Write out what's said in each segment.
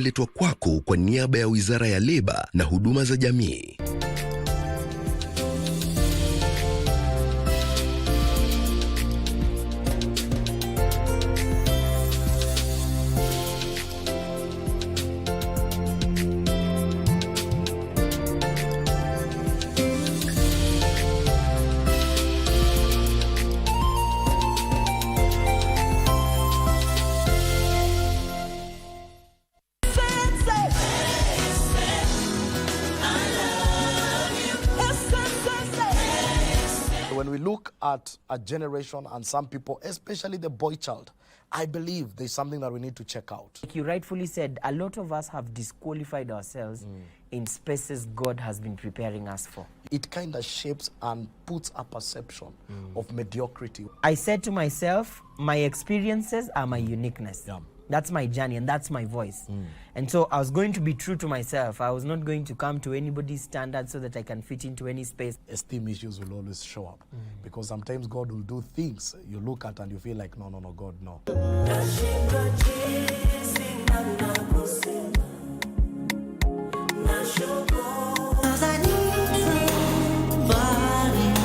imeletwa kwako kwa niaba ya Wizara ya Leba na Huduma za Jamii. When we look at a generation and some people, especially the boy child, I believe there's something that we need to check out. Like you rightfully said, a lot of us have disqualified ourselves in spaces God has been preparing us for. It kind of shapes and puts a perception of mediocrity. I said to myself, my experiences are my uniqueness. Yeah. That's my journey and that's my voice. And so I was going to be true to myself. I was not going to come to anybody's standard so that I can fit into any space. Esteem issues will always show up because sometimes God will do things you look at and you feel like, no, God, no.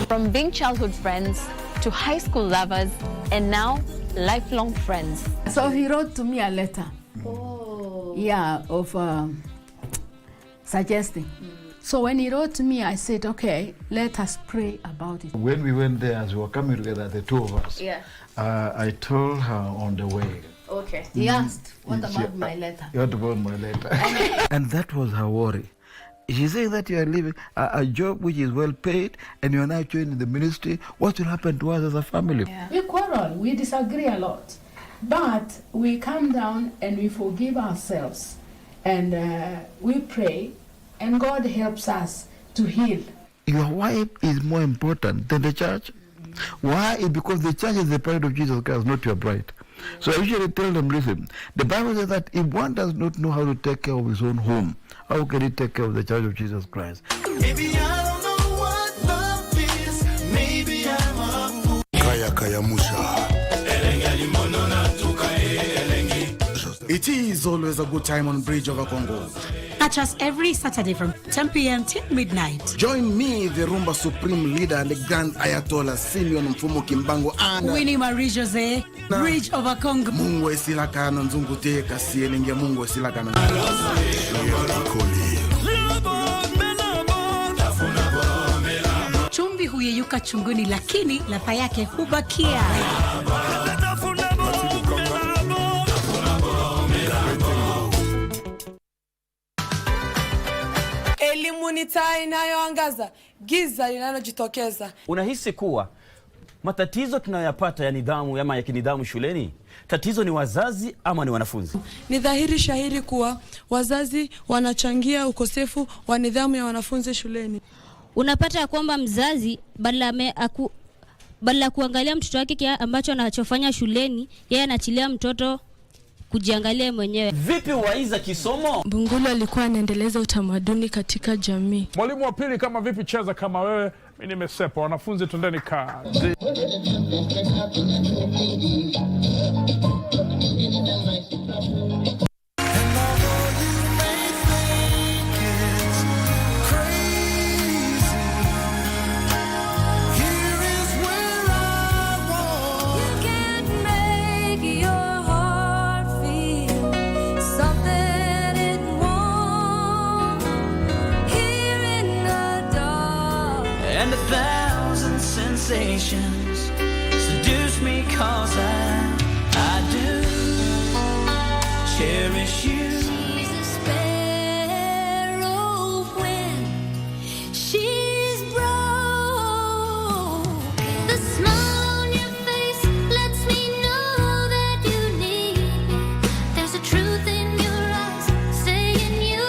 From being childhood friends to high school lovers and now lifelong friends. So he wrote to me a letter. Yeah, of suggesting. So when he wrote to me, I said, okay, let us pray about it. When we went there, as we were coming together, the two of us, I told her on the way. Okay. He asked, what about my letter? What about my letter? And that was her worry. She said that you are leaving a job which is well paid and you are now joining the ministry. What will happen to us as a family? Yeah. We quarrel, we disagree a lot. But we come down and we forgive ourselves. And we pray and God helps us to heal. Your wife is more important than the church. Why? It's because the church is the bride of Jesus Christ, not your bride. So I usually tell them, listen, the Bible says that if one does not know how to take care of his own home, how can he take care of the church of Jesus Christ? Maybe I don't know what love is. Maybe I'm a fool. Kaya Musha. It is always a good time on Bridge over Congo. Catch us every Saturday from 10 p.m. till midnight. Join me, the Rumba Supreme Leader and the Grand Ayatollah Simeon Mfumu Kimbango and Winnie Marie Jose, Bridge over Congo. Mungu esilaka na nzungu te kasielenge Mungu esilaka na Chumvi huyeyuka chunguni lakini ladha yake hubakia. Elimu ni taa inayoangaza giza linalojitokeza. Unahisi kuwa matatizo tunayoyapata ya nidhamu ama ya kinidhamu shuleni, tatizo ni wazazi ama ni wanafunzi? Ni dhahiri shahiri kuwa wazazi wanachangia ukosefu wa nidhamu ya wanafunzi shuleni. Unapata ya kwamba mzazi badala kuangalia mtoto wake kile ambacho anachofanya shuleni, yeye anachilia mtoto kujiangalia mwenyewe. Vipi waiza kisomo? Bungulu alikuwa anaendeleza utamaduni katika jamii. Mwalimu wa pili kama vipi cheza kama wewe, mimi nimesepa, wanafunzi twendeni kazi. And 1,000 sensations seduce me 'cause I do cherish you. She's a sparrow when she's broke. The smile on your face lets me know that you need me. There's a truth in your eyes saying you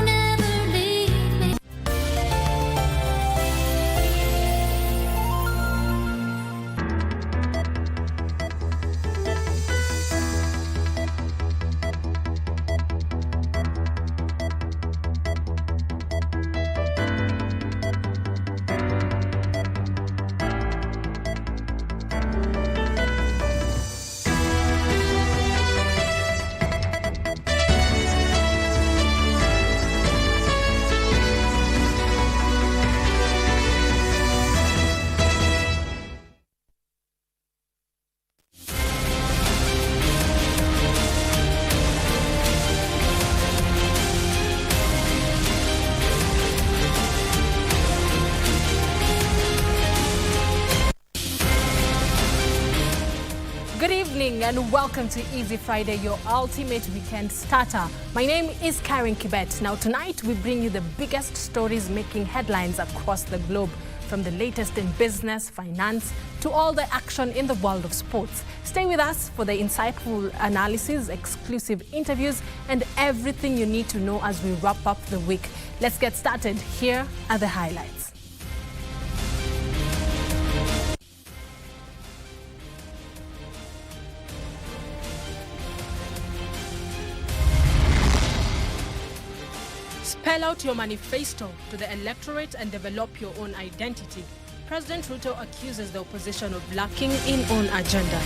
never leave me. evening and welcome to Easy Friday, your ultimate weekend starter. My name is Caren Kibbett. Now tonight we bring you the biggest stories making headlines across the globe, from the latest in business, finance, to all the action in the world of sports. Stay with us for the insightful analysis, exclusive interviews, and everything you need to know as we wrap up the week. Let's get started. Here are the highlights. Spell out your manifesto to the electorate and develop your own identity. President Ruto accuses the opposition of lacking in own agenda.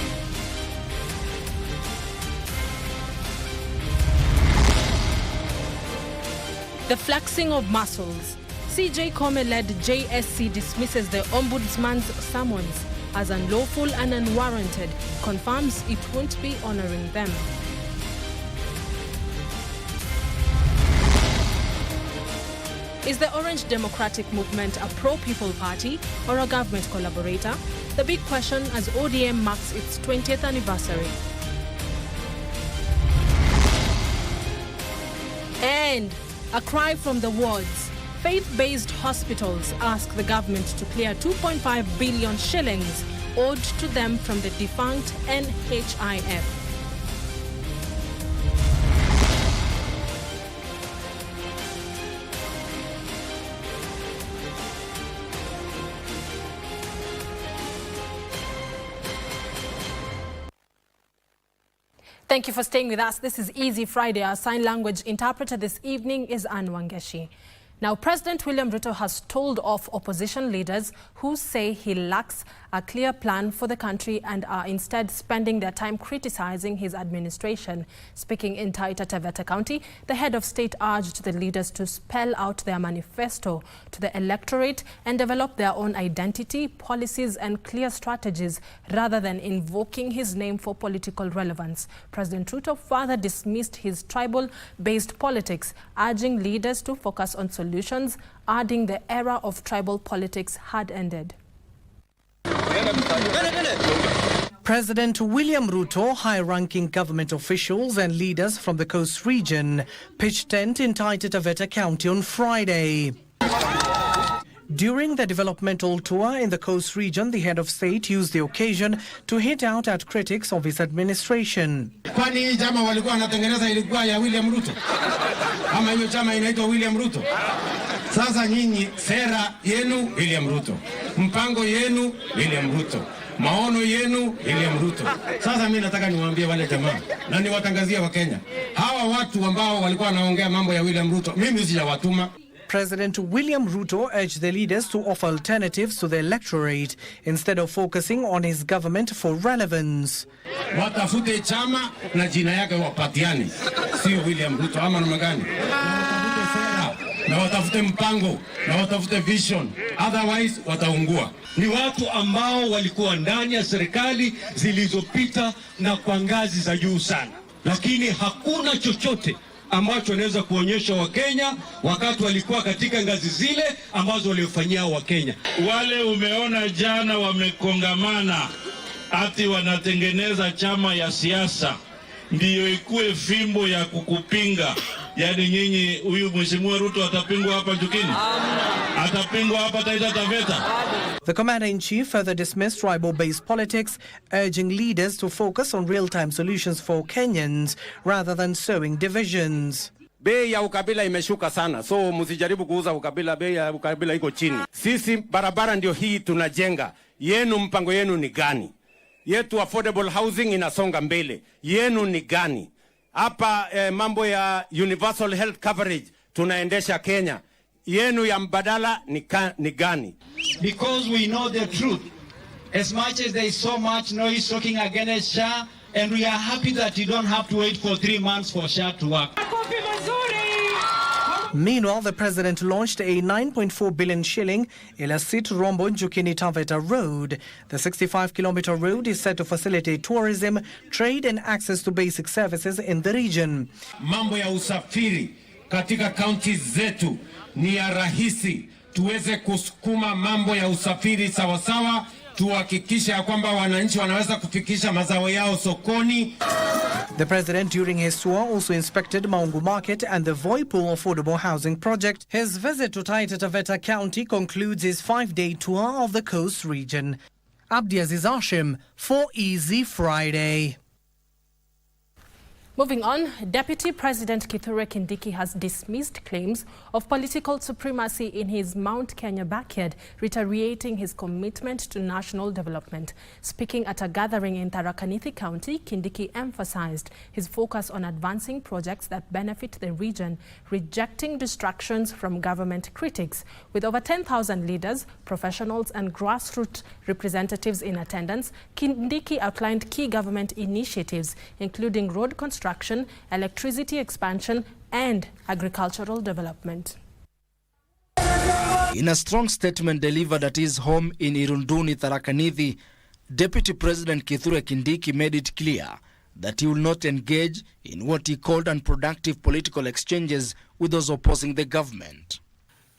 The flexing of muscles. CJ Kome-led JSC dismisses the ombudsman's summons as unlawful and unwarranted, confirms it won't be honoring them. Is the Orange Democratic Movement a pro-people party or a government collaborator? The big question as ODM marks its 20th anniversary. And a cry from the wards. Faith-based hospitals ask the government to clear 2.5 billion shillings owed to them from the defunct NHIF. Thank you for staying with us. This is Easy Friday. Our sign language interpreter this evening is Anne Wangeshi. Now, President William Ruto has told off opposition leaders who say he lacks a clear plan for the country and are instead spending their time criticizing his administration. Speaking in Taita Taveta County, the head of state urged the leaders to spell out their manifesto to the electorate and develop their own identity, policies and clear strategies rather than invoking his name for political relevance. President Ruto further dismissed his tribal-based politics, urging leaders to focus on solutions, adding the era of tribal politics had ended. President William Ruto, high-ranking government officials and leaders from the coast region pitched tent in Taita Taveta County on Friday. During the developmental tour in the coast region, the head of state used the occasion to hit out at critics of his administration. Kwani hii chama walikuwa wanatengeneza ilikuwa ya William Ruto? Ama hiyo chama inaitwa William Ruto? Sasa nyinyi sera yenu William Ruto, mpango yenu William Ruto, maono yenu William Ruto. Sasa mimi nataka niwaambie wale jamaa na niwatangazie wa Kenya, hawa watu ambao walikuwa wanaongea mambo ya William Ruto, mimi sijawatuma. President William Ruto urged the leaders to offer alternatives to the electorate instead of focusing on his government for relevance. Watafute chama na jina yake wapatiane, sio William Ruto ama namna gani? Watafute sera na watafute mpango na watafute vision, otherwise wataungua. Ni watu ambao walikuwa ndani ya serikali zilizopita na kwa ngazi za juu sana, lakini hakuna chochote ambacho wanaweza kuonyesha Wakenya wakati walikuwa katika ngazi zile ambazo waliofanyia Wakenya. Wale umeona jana wamekongamana ati wanatengeneza chama ya siasa ndiyo ikuwe fimbo ya kukupinga. Yani nyinyi, huyu Mheshimiwa Ruto atapingwa hapa Jukini? Atapingwa hapa Taita Taveta? The commander-in-chief further dismissed tribal-based politics, urging leaders to focus on real-time solutions for Kenyans rather than sowing divisions. Bei ya ukabila imeshuka sana, so msijaribu kuuza ukabila, bei ya ukabila iko chini. Sisi barabara ndio hii tunajenga. Yenu mpango yenu ni gani? Yetu affordable housing inasonga mbele. Yenu ni gani? Hapa mambo ya universal health coverage tunaendesha Kenya. Yenu ya mbadala ni gani? Because we know the truth. As much as there is so much noise talking against SHA, and we are happy that you don't have to wait for 3 months for SHA to work. Meanwhile, the president launched a 9.4 billion shilling Ilasit Rombo Njukini Taveta road. The 65-kilometer road is set to facilitate tourism, trade and access to basic services in the region. Mambo ya usafiri katika counties zetu ni ya rahisi. Tuweze kusukuma mambo ya usafiri sawasawa tuhakikishe ya kwamba wananchi wanaweza kufikisha mazao yao sokoni. The president during his tour also inspected Maungu Market and the Voipool Affordable Housing Project. His visit to Taita Taveta County concludes his 5-day tour of the coast region. Abdiaziz Hashim for Easy Friday. Moving on, Deputy President Kithure Kindiki has dismissed claims of political supremacy in his Mount Kenya backyard, reiterating his commitment to national development. Speaking at a gathering in Tharaka Nithi County, Kindiki emphasized his focus on advancing projects that benefit the region, rejecting distractions from government critics. With over 10,000 leaders, professionals and grassroots representatives in attendance, Kindiki outlined key government initiatives, including road construction, electricity expansion, and agricultural development. In a strong statement delivered at his home in Irunduni, Tharaka Nithi, Deputy President Kithure Kindiki made it clear that he will not engage in what he called unproductive political exchanges with those opposing the government.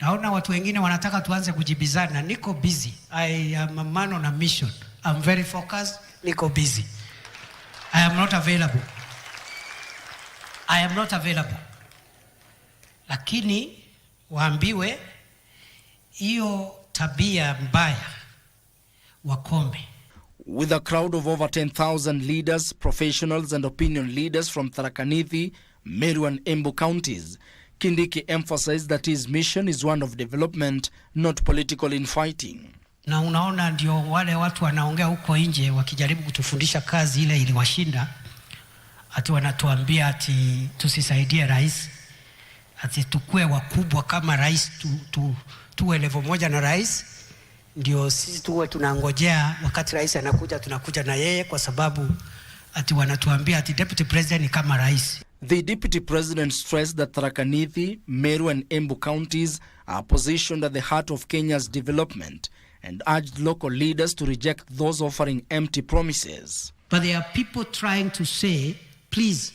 Naona watu wengine wanataka tuanze kujibizana. Niko busy. I am a man on a mission. I'm very focused. Niko busy. I am not available. Lakini waambiwe hiyo tabia mbaya wakome. With a crowd of over 10,000 leaders, professionals and opinion leaders from Tharaka Nithi, Meru and Embu counties, Kindiki emphasized that his mission is one of development, not political infighting. Na unaona ndio wale watu wanaongea huko nje wakijaribu kutufundisha kazi ile iliwashinda. Ati wanatuambia ati tusisaidie rais, ati tukue wakubwa kama rais, tuwe level moja na rais, ndio sisi tuwe tunangojea wakati rais anakuja tunakuja na yeye, kwa sababu ati wanatuambia ati deputy president ni kama rais. The deputy president stressed that Tharaka Nithi, Meru and Embu counties are positioned at the heart of Kenya's development and urged local leaders to reject those offering empty promises. But there are people trying to say, please,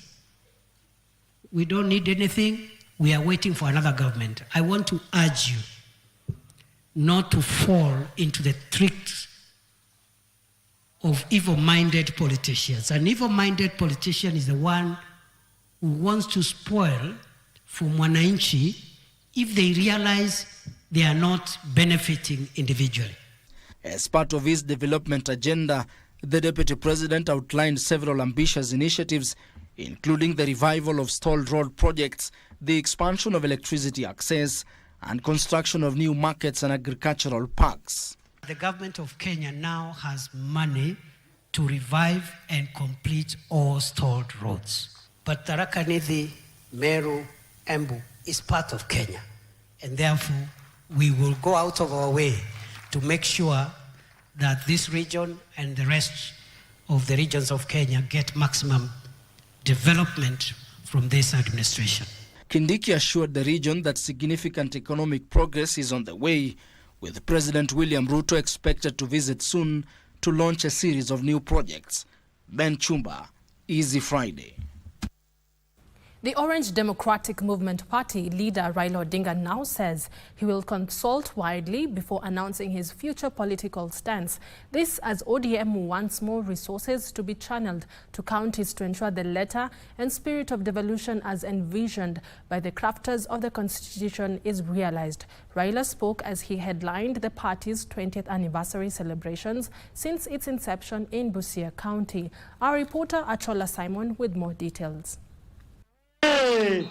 we don't need anything, we are waiting for another government. I want to urge you not to fall into the tricks of evil-minded politicians. An evil-minded politician is the one who wants to spoil from wananchi if they realize they are not benefiting individually. As part of his development agenda, the Deputy President outlined several ambitious initiatives, including the revival of stalled road projects, the expansion of electricity access, and construction of new markets and agricultural parks. The government of Kenya now has money to revive and complete all stalled roads. But Tharaka Nithi, Meru, Embu is part of Kenya. And therefore, we will go out of our way to make sure that this region and the rest of the regions of Kenya get maximum development from this administration. Kindiki assured the region that significant economic progress is on the way, with President William Ruto expected to visit soon to launch a series of new projects. Ben Chumba, Easy Friday. The Orange Democratic Movement Party leader Raila Odinga now says he will consult widely before announcing his future political stance. This as ODM wants more resources to be channeled to counties to ensure the letter and spirit of devolution as envisioned by the crafters of the Constitution is realized. Raila spoke as he headlined the party's 20th anniversary celebrations since its inception in Busia County. Our reporter Achola Simon with more details. 20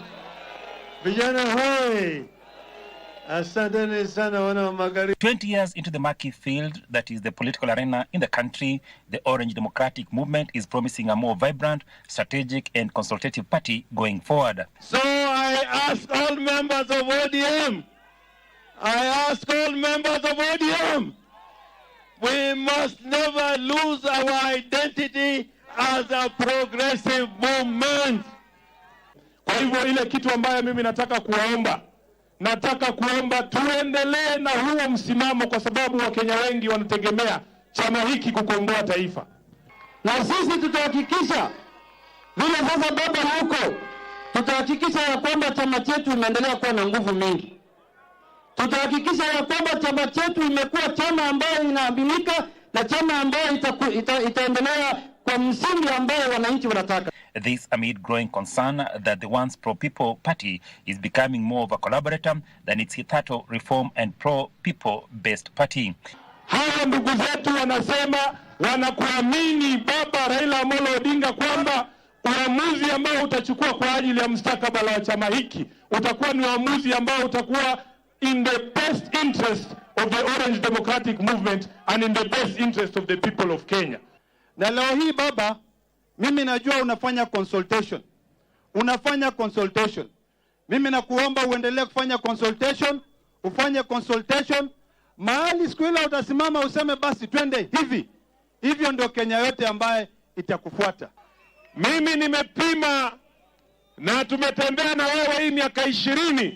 years into the murky field that is the political arena in the country, the Orange Democratic Movement is promising a more vibrant, strategic and consultative party going forward. So I ask all members of ODM, we must never lose our identity as a progressive movement. Kwa hivyo ile kitu ambayo mimi nataka kuomba tuendelee na huo msimamo, kwa sababu Wakenya wengi wanategemea chama hiki kukomboa taifa. Na sisi tutahakikisha vile sasa baba huko, tutahakikisha ya kwamba chama chetu imeendelea kuwa na nguvu mingi. Tutahakikisha ya kwamba chama chetu imekuwa chama ambayo inaaminika na chama ambayo itaendelea kwa msingi ambayo wananchi wanataka. This amid growing concern that the once pro-people party is becoming more of a collaborator than its hitherto reform and pro-people based party. Hawa ndugu zetu wanasema wanakuamini Baba Raila Amolo Odinga kwamba uamuzi ambao utachukua kwa ajili ya mustakabali wa chama hiki utakuwa ni uamuzi ambao utakuwa in the best interest of the Orange Democratic Movement and in the best interest of the people of Kenya. Na leo hii baba, mimi najua unafanya consultation. Mimi nakuomba uendelee kufanya consultation, ufanye consultation. Mahali siku ile utasimama useme basi twende hivi. Hivyo ndio Kenya yote ambaye itakufuata. Mimi nimepima na tumetembea na wewe hii miaka 20.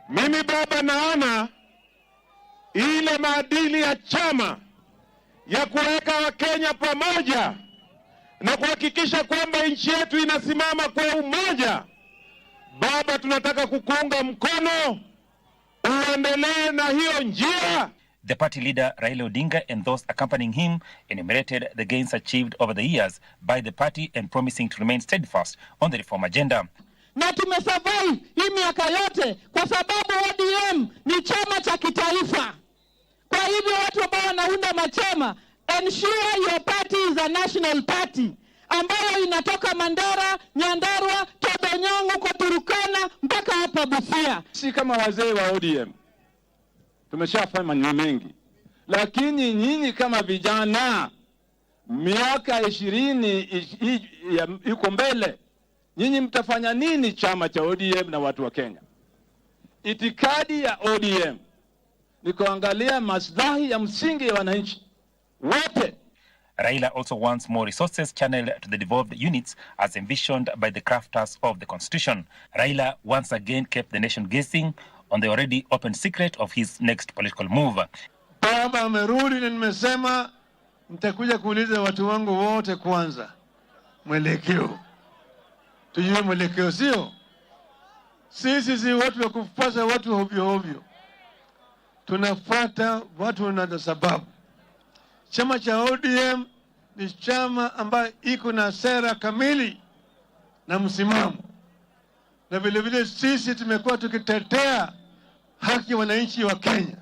Mimi baba naona ile maadili ya chama ya kuweka Wakenya pamoja na kuhakikisha kwamba nchi yetu inasimama kwa umoja. Baba, tunataka kukuunga mkono, uendelee na hiyo njia. The party leader Raila Odinga and those accompanying him enumerated the gains achieved over the years by the party and promising to remain steadfast on the reform agenda. Na tumesurvive hii miaka yote kwa sababu ODM ni chama cha kitaifa. Kwa hivyo watu ambao wanaunda machama, ensure your party is a national party ambayo inatoka Mandera, Nyandarua, Todonyongo, kwa Turukana mpaka hapa Busia. Si kama wazee wa ODM tumeshafanya maneno mengi, lakini nyinyi kama vijana miaka 20 iko mbele, nyinyi mtafanya nini chama cha ODM na watu wa Kenya? Itikadi ya ODM ni kuangalia maslahi ya msingi ya wananchi wote. Raila also wants more resources channeled to the devolved units as envisioned by the crafters of the constitution. Raila once again kept the nation guessing on the already open secret of his next political move. Baba amerudi na nimesema mtakuja kuuliza watu wangu wote kwanza mwelekeo. Tujue mwelekeo, sio? Sisi si watu wa kupasa watu ovyo. Tunafuata watu na sababu. Chama cha ODM ni chama ambayo iko na sera kamili na msimamo. Na vile vile sisi tumekuwa tukitetea haki ya wananchi wa Kenya.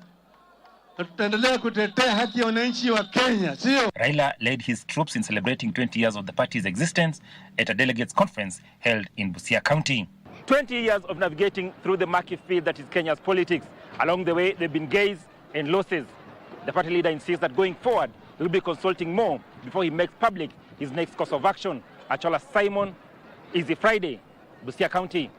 Na tutaendelea kutetea haki ya wananchi wa Kenya, sio? Raila led his troops in celebrating 20 years of the party's existence at a delegates conference held in Busia County. 20 years of navigating through the murky field that is Kenya's politics. Along the way, they've been gains and losses. The party leader insists that going forward, he will be consulting more before he makes public his next course of action. Achola Simon, Easy Friday, Busia County.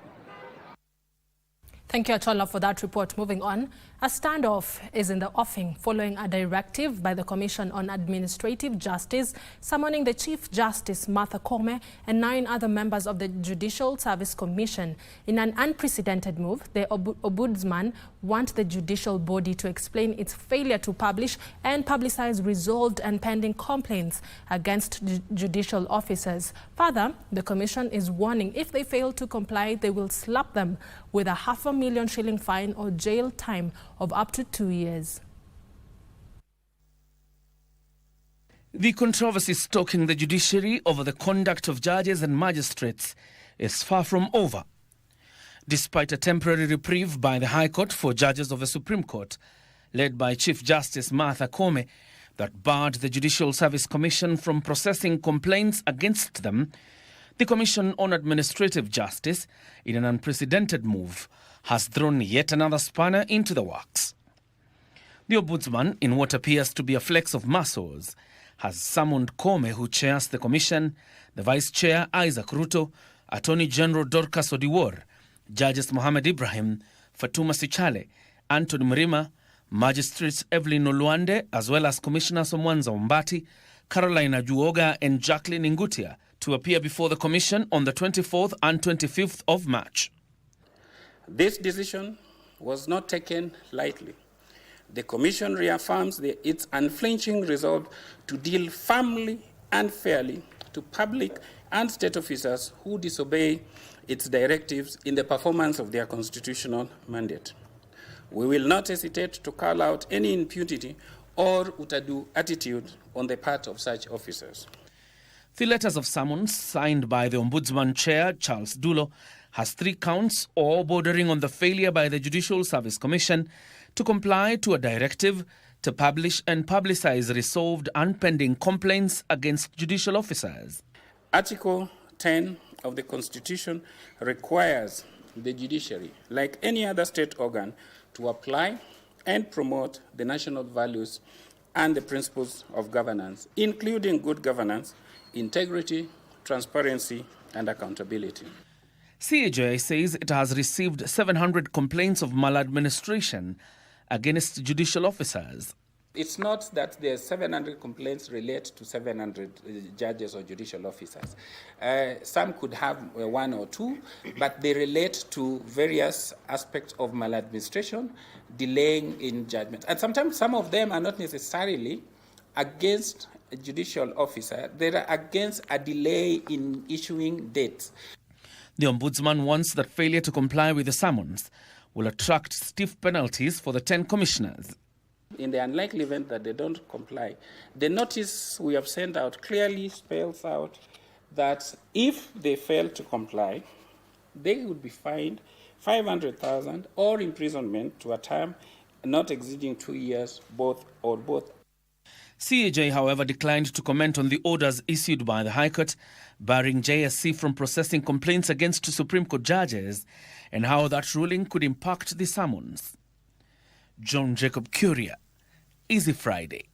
Thank you, Achola, for that report. Moving on, a standoff is in the offing following a directive by the Commission on Administrative Justice summoning the Chief Justice Martha Koome and 9 other members of the Judicial Service Commission. In an unprecedented move, the ombudsman wants the judicial body to explain its failure to publish and publicize resolved and pending complaints against judicial officers. Further, the Commission is warning if they fail to comply, they will slap them with a $500,000 shilling fine or jail time of up to 2 years. The controversy stoking the judiciary over the conduct of judges and magistrates is far from over. Despite a temporary reprieve by the High Court for judges of the Supreme Court, led by Chief Justice Martha Koome, that barred the Judicial Service Commission from processing complaints against them, the Commission on Administrative Justice, in an unprecedented move, has thrown yet another spanner into the works. The Ombudsman, in what appears to be a flex of muscles, has summoned Koome, who chairs the Commission, the Vice Chair Isaac Ruto, Attorney General Dorcas Odiwuor, Judges Mohamed Ibrahim, Fatuma Sichale, Anthony Mrima, Magistrates Evelyn Oluande, as well as Commissioners Omwanza Ombati, Carolina Juoga and Jacqueline Ngutia, to appear before the Commission on the 24th and 25th of March. This decision was not taken lightly. The Commission reaffirms its unflinching resolve to deal firmly and fairly to public and state officers who disobey its directives in the performance of their constitutional mandate. We will not hesitate to call out any impunity or utadu attitude on the part of such officers. The letters of summons signed by the Ombudsman Chair, Charles Dulo, has 3 counts, all bordering on the failure by the Judicial Service Commission to comply to a directive to publish and publicize resolved and pending complaints against judicial officers. Article 10 of the Constitution requires the judiciary, like any other state organ, to apply and promote the national values and the principles of governance, including good governance, integrity, transparency, and accountability. CAJ says it has received 700 complaints of maladministration against judicial officers. It's not that the 700 complaints relate to 700 judges or judicial officers. Some could have 1 or 2, but they relate to various aspects of maladministration, delaying in judgment. And sometimes some of them are not necessarily against a judicial officer, they are against a delay in issuing dates. The Ombudsman warns that failure to comply with the summons will attract stiff penalties for the 10 commissioners. In the unlikely event that they don't comply, the notice we have sent out clearly spells out that if they fail to comply, they would be fined 500,000 or imprisonment to a term not exceeding 2 years, both. CAJ, however, declined to comment on the orders issued by the High Court, barring JSC from processing complaints against Supreme Court judges and how that ruling could impact the summons. John Jacob Curia, Easy Friday.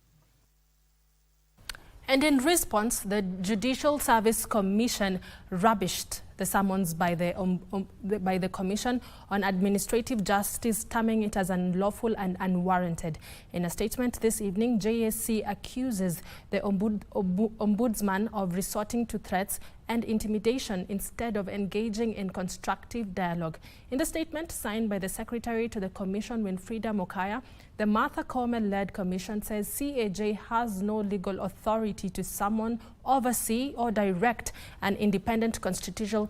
And in response, the Judicial Service Commission rubbished the summons by the Commission on Administrative Justice, terming it as unlawful and unwarranted. In a statement this evening, JSC accuses the Ombudsman of resorting to threats and intimidation instead of engaging in constructive dialogue. In the statement signed by the Secretary to the Commission, Winfrida Mokaya, the Martha Koome-led Commission says CAJ has no legal authority to summon, oversee or direct an independent constitutional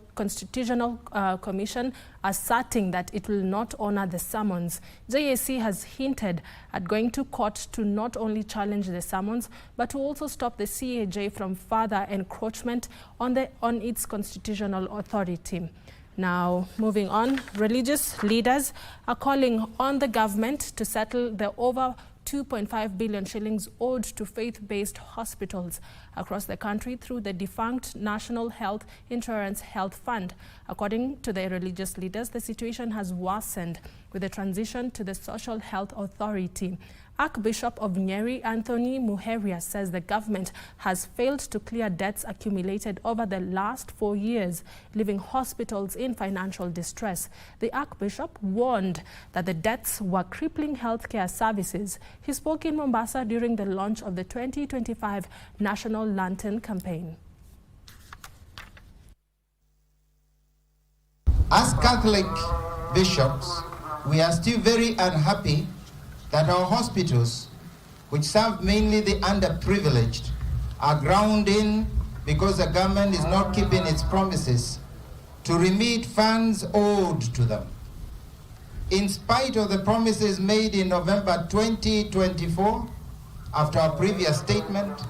commission, asserting that it will not honor the summons. JSC has hinted at going to court to not only challenge the summons, but to also stop the CAJ from further encroachment on its constitutional authority. Now, moving on, religious leaders are calling on the government to settle the over 2.5 billion shillings owed to faith-based hospitals across the country through the defunct National Health Insurance Health Fund. According to the religious leaders, the situation has worsened with the transition to the Social Health Authority. Archbishop of Nyeri, Anthony Muheria, says the government has failed to clear debts accumulated over the last 4 years, leaving hospitals in financial distress. The Archbishop warned that the debts were crippling healthcare services. He spoke in Mombasa during the launch of the 2025 National Lantern Campaign. As Catholic bishops, we are still very unhappy that our hospitals, which serve mainly the underprivileged, are ground in because the government is not keeping its promises to remit funds owed to them. In spite of the promises made in November 2024, after our previous statement,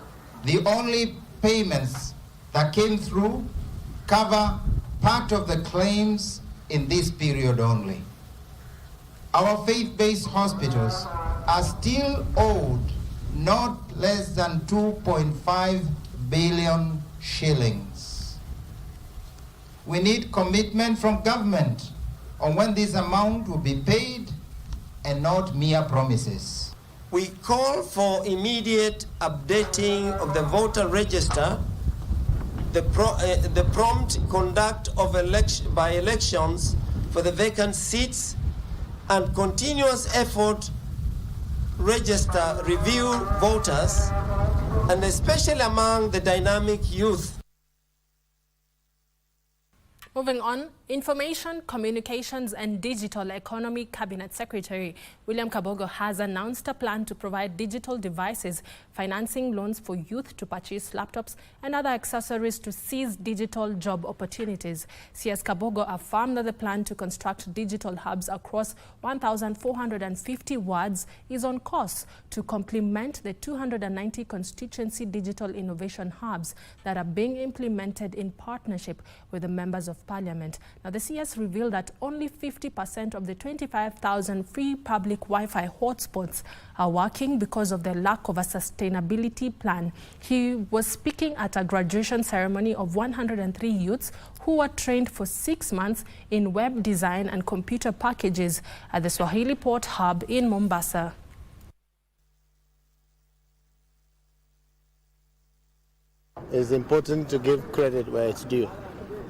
the only payments that came through cover part of the claims in this period only. Our faith-based hospitals are still owed not less than 2.5 billion shillings. We need commitment from government on when this amount will be paid and not mere promises. We call for immediate updating of the voter register, the prompt conduct of by-elections for the vacant seats, and continuous effort register review voters, and especially among the dynamic youth. Moving on, Information, Communications and Digital Economy Cabinet Secretary William Kabogo has announced a plan to provide digital devices, financing loans for youth to purchase laptops and other accessories to seize digital job opportunities. CS Kabogo affirmed that the plan to construct digital hubs across 1,450 wards is on course to complement the 290 constituency digital innovation hubs that are being implemented in partnership with the members of parliament. Now, the CS revealed that only 50% of the 25,000 free public Wi-Fi hotspots are working because of the lack of a sustainability plan. He was speaking at a graduation ceremony of 103 youths who were trained for 6 months in web design and computer packages at the Swahili Port Hub in Mombasa. It's important to give credit where it's due.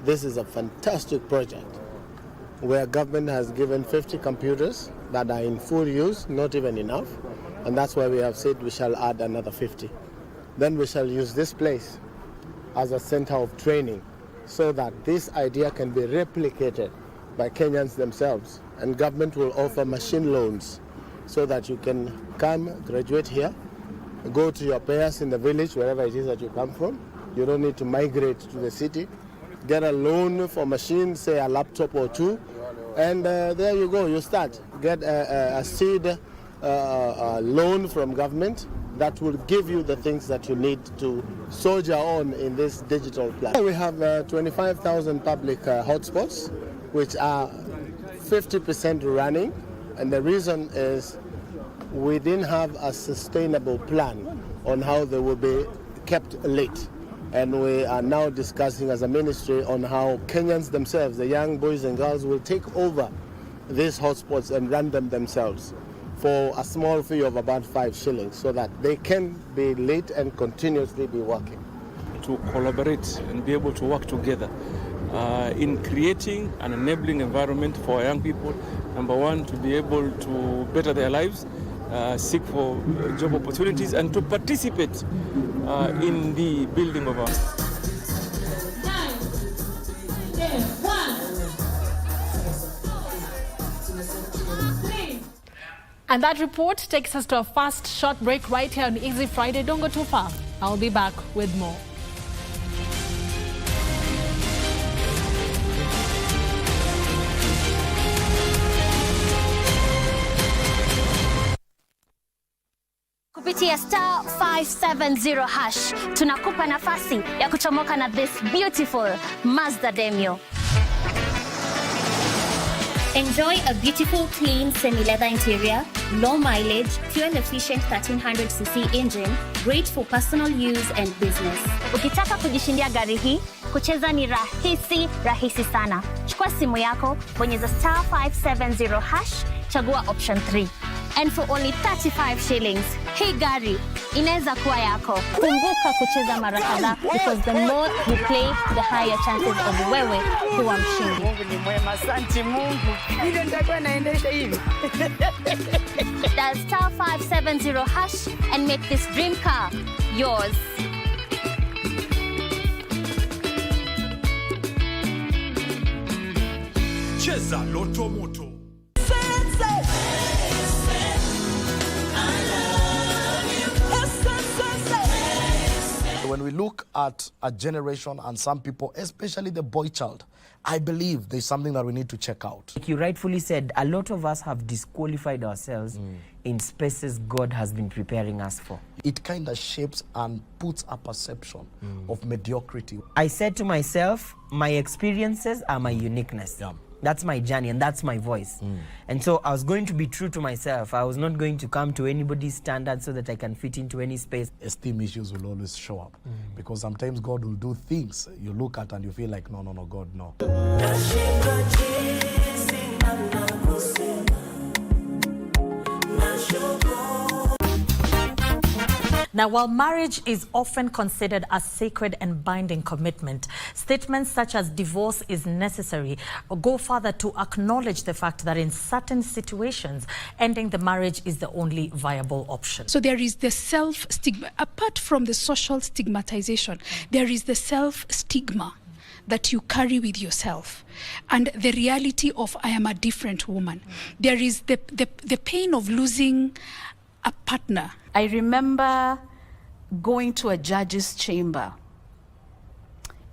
This is a fantastic project where government has given 50 computers that are in full use, not even enough, and that's why we have said we shall add another 50. Then we shall use this place as a center of training so that this idea can be replicated by Kenyans themselves, and government will offer machine loans so that you can come, graduate here, go to your peers in the village, wherever it is that you come from. You don't need to migrate to the city. Get a loan for machines, say a laptop or two, and there you go, you start. Get a seed loan from government that will give you the things that you need to soldier on in this digital plan. We have 25,000 public hotspots, which are 50% running, and the reason is we didn't have a sustainable plan on how they will be kept lit. And we are now discussing as a ministry on how Kenyans themselves, the young boys and girls, will take over these hotspots and run them themselves for a small fee of about 5 shillings so that they can be lit and continuously be working. To collaborate and be able to work together in creating an enabling environment for young people, number one, to be able to better their lives, seek for job opportunities, and to participate in the building of our... And that report takes us to a fast, short break right here on Easy Friday. Don't go too far. I'll be back with more. Kupitia star 570 hash tunakupa nafasi ya kuchomoka na this beautiful Mazda Demio. Enjoy a beautiful, clean, semi-leather interior, low mileage, fuel-efficient 1300cc engine, great for personal use and business. Ukitaka kujishindia gari hii, kucheza ni rahisi sana. Chukua simu yako, bonyeza star 570 hash, chagua option 3. And for only 35 shillings, hii gari inaweza kuwa yako. Kumbuka kucheza mara kadhaa because the more you play, the higher chances of wewe kuwa mshindi. Mungu ni mwema, asante Mungu. Ile nitakuwa naendesha hivi. Dial star 570 hash and make this dream car yours. Cheza Loto Moto. When we look at a generation and some people, especially the boy child, I believe there's something that we need to check out. Like you rightfully said, a lot of us have disqualified ourselves in spaces God has been preparing us for. It kind of shapes and puts a perception of mediocrity. I said to myself, my experiences are my uniqueness. Yeah. That's my journey and that's my voice. And so I was going to be true to myself. I was not going to come to anybody's standard so that I can fit into any space. Esteem issues will always show up because sometimes God will do things you look at and you feel like, no, God, no. Now, while marriage is often considered a sacred and binding commitment, statements such as divorce is necessary go further to acknowledge the fact that in certain situations, ending the marriage is the only viable option. So there is the self-stigma. Apart from the social stigmatization, there is the self-stigma that you carry with yourself, and the reality of I am a different woman. There is the pain of losing a partner. I remember going to a judge's chamber,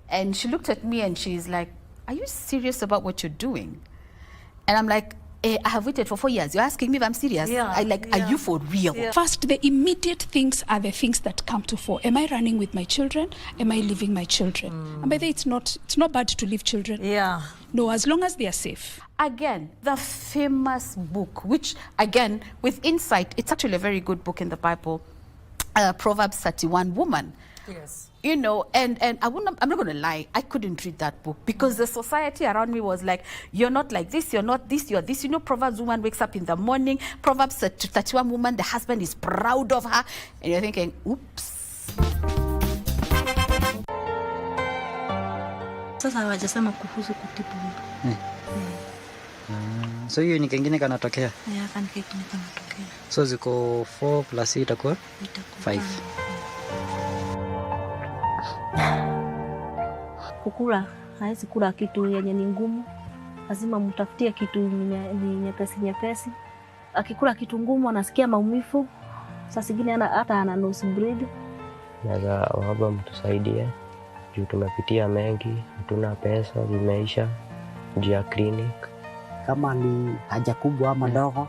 and she looked at me and she's like, "Are you serious about what you're doing?" And I'm like, I have waited for 4 years. You're asking me if I'm serious? Are you for real? First, the immediate things are the things that come to fore. Am I running with my children? Am I leaving my children? And by the way, it's not bad to leave children. No, as long as they are safe. Again, the famous book, which again, with insight, it's actually a very good book in the Bible, Proverbs 31, Woman. Yes. You know, and I'm not going to lie, I couldn't read that book because the society around me was like, you're not like this, you're not this, you're this. You know, Proverbs woman wakes up in the morning, Proverbs 31 woman, the husband is proud of her, and you're thinking, oops. Sasa hawajasema kuhusu kutibu. So hiyo ni kingine kanatokea? Yeah, kingine kanatokea. So ziko 4 plus 8 itakuwa 5. Kukula, hawezi kula kitu yenye ni ngumu. Lazima mtafutie kitu ni nyepesi. Akikula kitu ngumu anasikia maumivu. Sasa zingine hata ana nose bleed. Naweza waba mtusaidie. Juu tumepitia mengi, hatuna pesa, zimeisha juu ya clinic. Kama ni haja kubwa ama ndogo,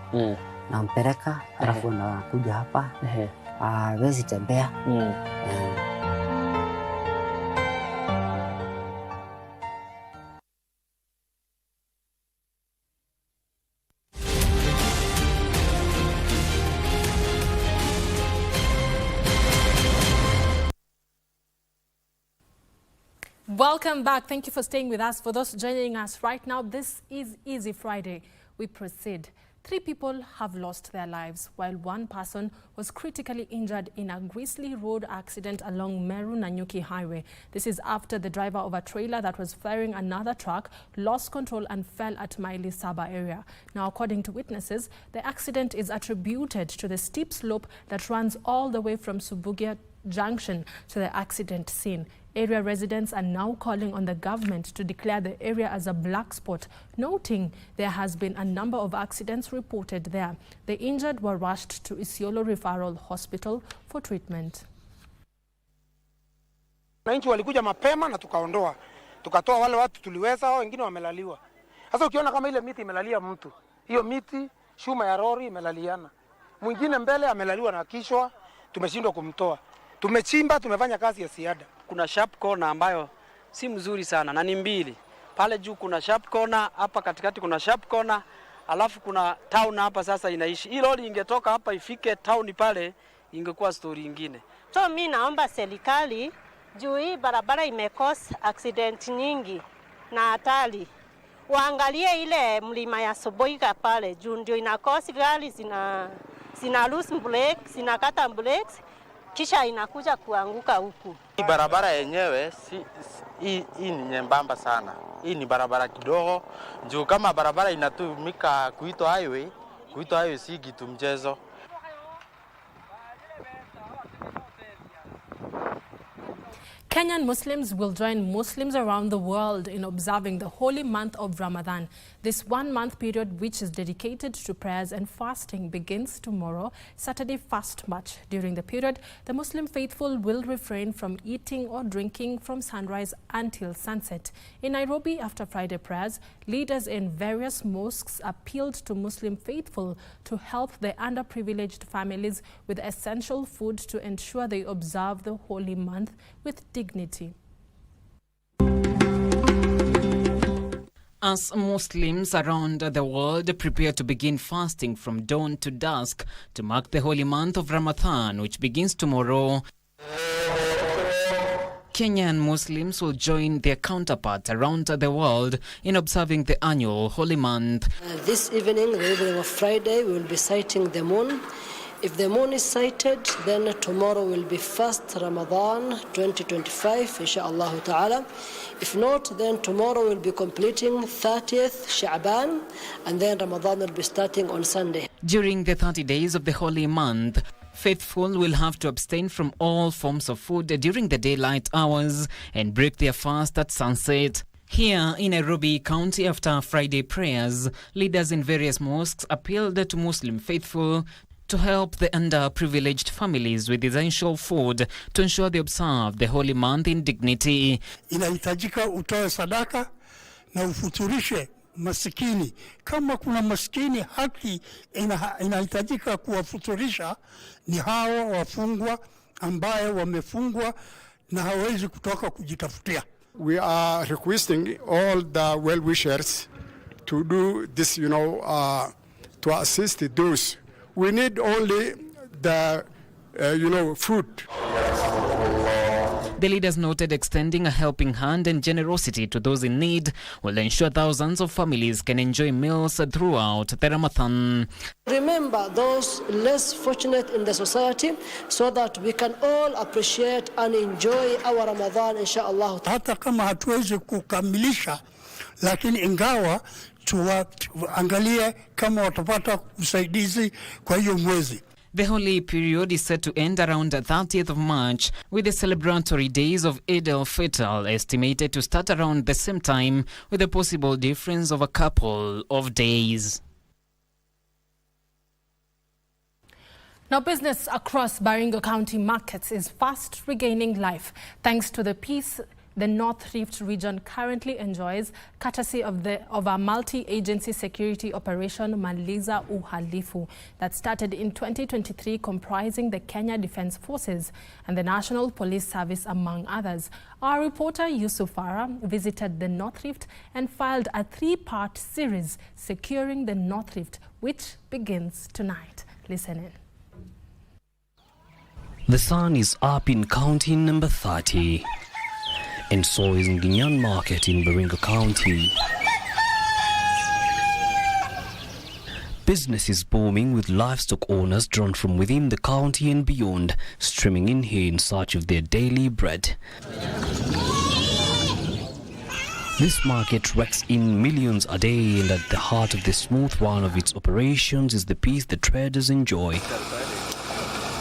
nampeleka, alafu anakuja hapa. Hawezi tembea. Welcome back. Thank you for staying with us. For those joining us right now, this is Easy Friday. We proceed. 3 people have lost their lives, while 1 person was critically injured in a grisly road accident along Meru-Nanyuki Highway. This is after the driver of a trailer that was ferrying another truck lost control and fell at Maili Saba area. Now, according to witnesses, the accident is attributed to the steep slope that runs all the way from Subukia Junction to the accident scene. Area residents are now calling on the government to declare the area as a black spot, noting there has been a number of accidents reported there. The injured were rushed to Isiolo Referral Hospital for treatment. Wananchi walikuja mapema na tukaondoa. Tukatoa wale watu tuliweza, hao wengine wamelaliwa. Sasa ukiona kama ile miti imelalia mtu, hiyo miti shuma ya lori imelaliana. Mwingine mbele amelaliwa na kichwa, tumeshindwa kumtoa. Tumechimba, tumefanya kazi ya ziada. Kuna sharp corner ambayo si mzuri sana na ni mbili. Pale juu kuna sharp corner, hapa katikati kuna sharp corner, alafu kuna town hapa sasa inaishi. Hii lori ingetoka hapa ifike town pale ingekuwa story nyingine. So mimi naomba serikali juu hii barabara imekosa accident nyingi na hatari. Waangalie ile mlima ya Soboika pale juu ndio inakosa gari zina lose brake, zinakata brakes. Kisha inakuja kuanguka huku. Hii barabara yenyewe hii ni nyembamba sana. Hii ni barabara kidogo. Juu kama barabara inatumika kuitwa highway si kitu mchezo. Kenyan Muslims will join Muslims around the world in observing the holy month of Ramadan. This 1-month period, which is dedicated to prayers and fasting, begins tomorrow, Saturday, 1st March. During the period, the Muslim faithful will refrain from eating or drinking from sunrise until sunset. In Nairobi, after Friday prayers, leaders in various mosques appealed to Muslim faithful to help the underprivileged families with essential food to ensure they observe the holy month with dignity. As Muslims around the world prepare to begin fasting from dawn to dusk to mark the holy month of Ramadan, which begins tomorrow, Kenyan Muslims will join their counterparts around the world in observing the annual holy month. This evening, the evening of Friday, we will be sighting the moon. If the moon is sighted, then tomorrow will be 1st Ramadan 2025, inshaAllah ta'ala. If not, then tomorrow we'll be completing 30th Sha'ban, and then Ramadan will be starting on Sunday. During the 30 days of the holy month, Faithful will have to abstain from all forms of food during the daylight hours and break their fast at sunset. Here in Nairobi County, after Friday prayers, leaders in various mosques appealed to Muslim faithful to help the underprivileged families with essential food to ensure they observe the holy month in dignity. Inahitajika utoe sadaka na ufuturishe masikini. Kama kuna masikini, haki inahitajika kuwafuturisha ni hao wafungwa ambaye wamefungwa na hawezi kutoka kujitafutia. We are requesting all the well-wishers to do this, to assist those. We need only the, food. The leaders noted extending a helping hand and generosity to those in need will ensure thousands of families can enjoy meals throughout the Ramadan. Remember those less fortunate in the society so that we can all appreciate and enjoy our Ramadan, inshallah. Hata kama hatuwezi kukamilisha, lakini ingawa tuangalie kama watapata usaidizi kwa hiyo mwezi. The holy period is set to end around the 30th of March, with the celebratory days of Eid al-Fitr estimated to start around the same time, with a possible difference of a couple of days. Now, business across Baringo County markets is fast regaining life thanks to the peace the North Rift region currently enjoys, courtesy of our multi-agency security operation Maliza Uhalifu that started in 2023, comprising the Kenya Defence Forces and the National Police Service, among others. Our reporter Yusuf Farah visited the North Rift and filed a 3-part series, Securing the North Rift, which begins tonight. Listen in. The sun is up in county number 30. And so is Nginyan Market in Baringo County. Business is booming, with livestock owners drawn from within the county and beyond streaming in here in search of their daily bread. This market rakes in millions a day, and at the heart of the smooth run of its operations is the peace the traders enjoy.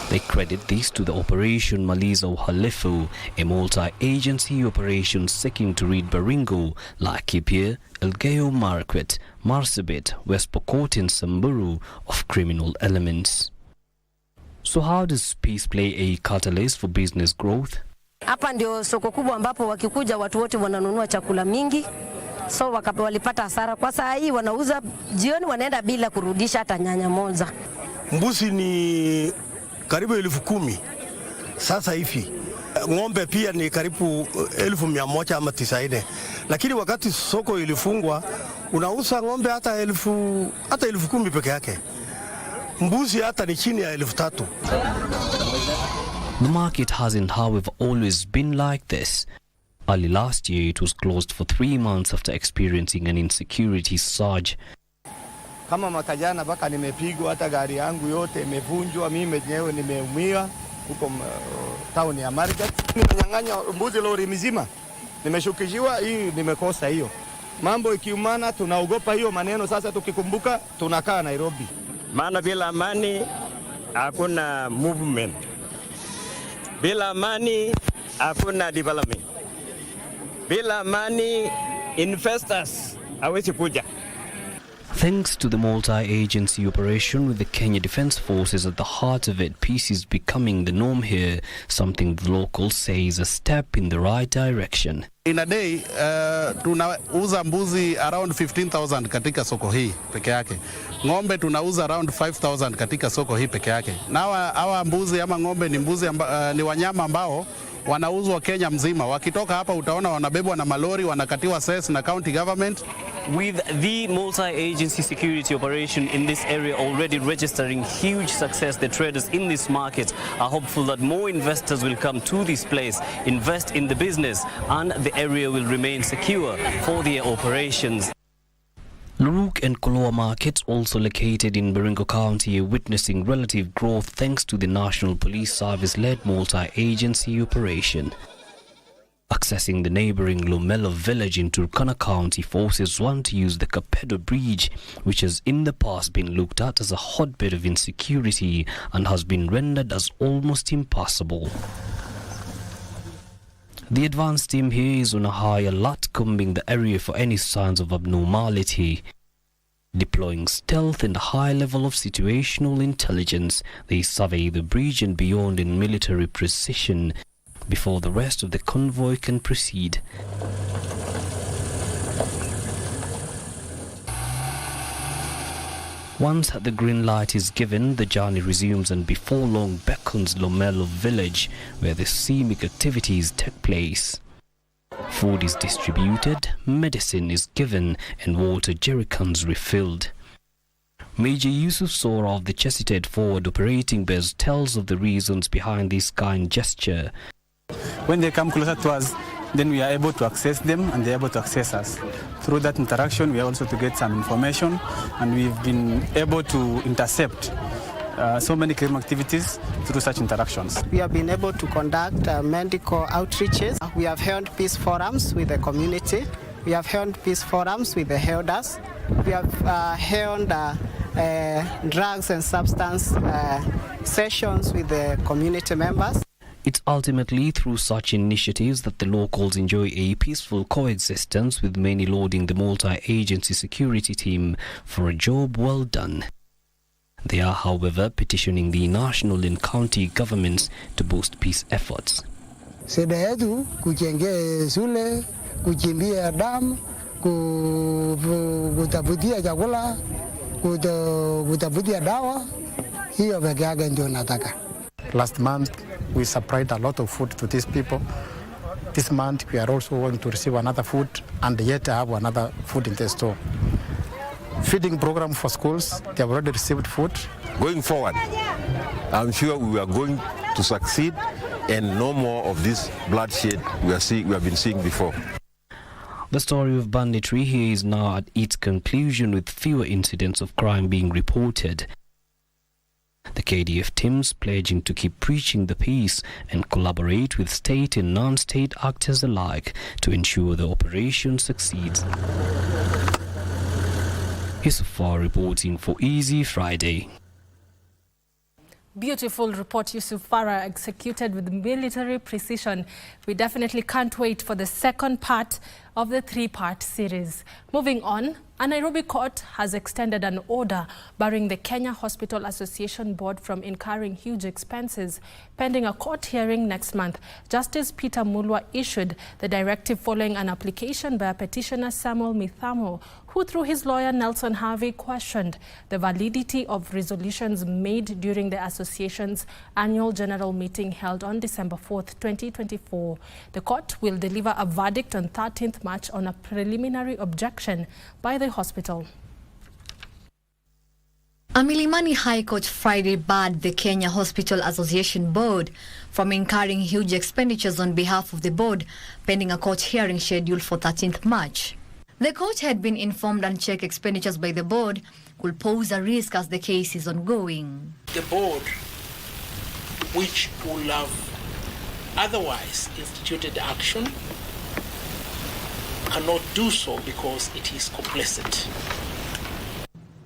They credit this to the Operation Maliza Uhalifu, a multi-agency operation seeking to rid Baringo, Laikipia, Elgeyo Marakwet, Marsabit, West Pokot and Samburu of criminal elements. So how does peace play a catalyst for business growth? Hapa ndio soko kubwa ambapo wakikuja watu wote wananunua chakula mingi. So walipata hasara. Kwa saa hii wanauza jioni, wanaenda bila kurudisha hata nyanya moja. Mbuzi ni karibu 10,000 sasa hivi. Ng'ombe pia ni karibu 1,100 ama 90. Lakini wakati soko ilifungwa, unauza ng'ombe hata 10,000 peke yake. Mbuzi hata ni chini ya 3,000. The market hasn't, however, always been like this. Early last year, it was closed for 3 months after experiencing an insecurity surge. Kama mwaka jana baka nimepigwa, hata gari yangu yote imevunjwa, mimi mwenyewe nimeumia huko town ya Marigat. Nimenyang'anya mbuzi lori mzima. Nimeshukishiwa, hii nimekosa hiyo. Mambo ikiumana tunaogopa hiyo maneno, sasa tukikumbuka tunakaa Nairobi. Maana bila amani hakuna movement. Bila amani hakuna development. Bila amani investors hawezi kuja. Thanks to the multi-agency operation with the Kenya Defence Forces at the heart of it, peace is becoming the norm here, something the locals say is a step in the right direction. In a day, tunauza mbuzi around 15,000 katika soko hii peke yake. Ng'ombe tunauza around 5,000 katika soko hii peke yake. Na hawa mbuzi ama ng'ombe ni ni wanyama ambao wanauzwa Kenya mzima. Wakitoka hapa utaona wanabebwa na malori, wanakatiwa cess na county government. With the multi-agency security operation in this area already registering huge success, the traders in this market are hopeful that more investors will come to this place, invest in the business, and the area will remain secure for their operations. Luruk and Koloa markets, also located in Baringo County, are witnessing relative growth thanks to the National Police Service-led multi-agency operation. Accessing the neighboring Lomelo village in Turkana County forces one to use the Kibbett bridge, which has in the past been looked at as a hotbed of insecurity and has been rendered as almost impossible. The advance team here is on a high alert, combing the area for any signs of abnormality. Deploying stealth and a high level of situational intelligence, they survey the bridge and beyond in military precision before the rest of the convoy can proceed. Once the green light is given, the journey resumes and before long beckons Lomelo village, where the scenic activities take place. Food is distributed, medicine is given, and water jerrycans refilled. Major Yusuf Sora of the Chesapeake Forward Operating Base tells of the reasons behind this kind gesture. When they come closer to us, then we are able to access them and they are able to access us. Through that interaction, we are also to get some information, and we've been able to intercept so many criminal activities through such interactions. We have been able to conduct medical outreaches. We have held peace forums with the community. We have held peace forums with the elders. We have held drugs and substance sessions with the community members. It's ultimately through such initiatives that the locals enjoy a peaceful coexistence, with many lauding the multi-agency security team for a job well done. They are, however, petitioning the national and county governments to boost peace efforts. Shida yetu kujengea shule, kuchimbia damu, kutafutia chakula, kutafutia dawa, hiyo peke yake ndio nataka. Last month, we supplied a lot of food to these people. This month, we are also going to receive another food, and yet have another food in the store. Feeding program for schools, they have already received food. Going forward, I'm sure we are going to succeed, and no more of this bloodshed we have been seeing before. The story of banditry here is now at its conclusion, with fewer incidents of crime being reported. The KDF teams pledging to keep preaching the peace and collaborate with state and non-state actors alike to ensure the operation succeeds. Yusufar reporting for Easy Friday. Beautiful report, Yusuf Farah, executed with military precision. We definitely can't wait for the second part of the three-part series. Moving on, a Nairobi court has extended an order barring the Kenya Hospital Association Board from incurring huge expenses pending a court hearing next month. Justice Peter Mulwa issued the directive following an application by a petitioner, Samuel Mithamo, who through his lawyer Nelson Harvey questioned the validity of resolutions made during the association's annual general meeting held on December 4th, 2024. The court will deliver a verdict on 13th March on a preliminary objection by the hospital. A Milimani High Court Friday barred the Kenya Hospital Association Board from incurring huge expenditures on behalf of the board, pending a court hearing scheduled for 13th March. The court had been informed unchecked expenditures by the board could pose a risk as the case is ongoing. The board, which will have otherwise instituted action, cannot do so because it is complicit.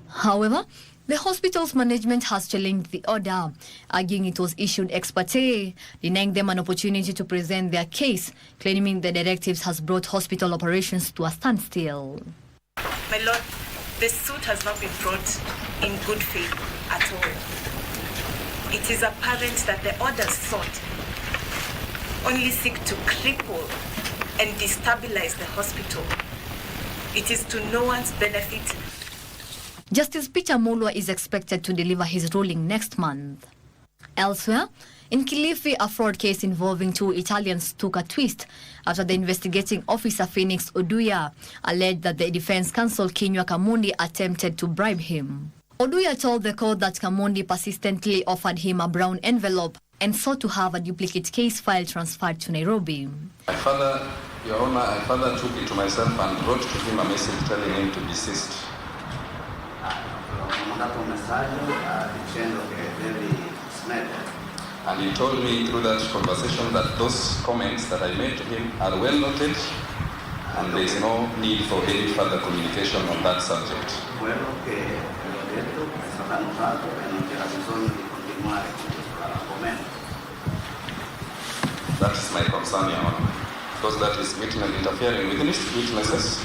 However, the hospital's management has challenged the order, arguing it was issued ex parte, denying them an opportunity to present their case, claiming the directives has brought hospital operations to a standstill. My lord, the suit has not been brought in good faith at all. It is apparent that the orders sought only seek to cripple and destabilize the hospital. It is to no one's benefit. Justice Peter Mulwa is expected to deliver his ruling next month. Elsewhere, in Kilifi, a fraud case involving two Italians took a twist after the investigating officer Phoenix Oduya alleged that the defense counsel Kinyua Kamundi attempted to bribe him. Oduya told the court that Kamundi persistently offered him a brown envelope and sought to have a duplicate case file transferred to Nairobi. Your Honor, I further took it to myself and wrote to him a message telling him to desist. And he told me through that conversation that those comments that I made to him are well noted, and there is no need for any further communication on that subject. That is my concern, Your Honor, because that is meeting and interfering with witnesses.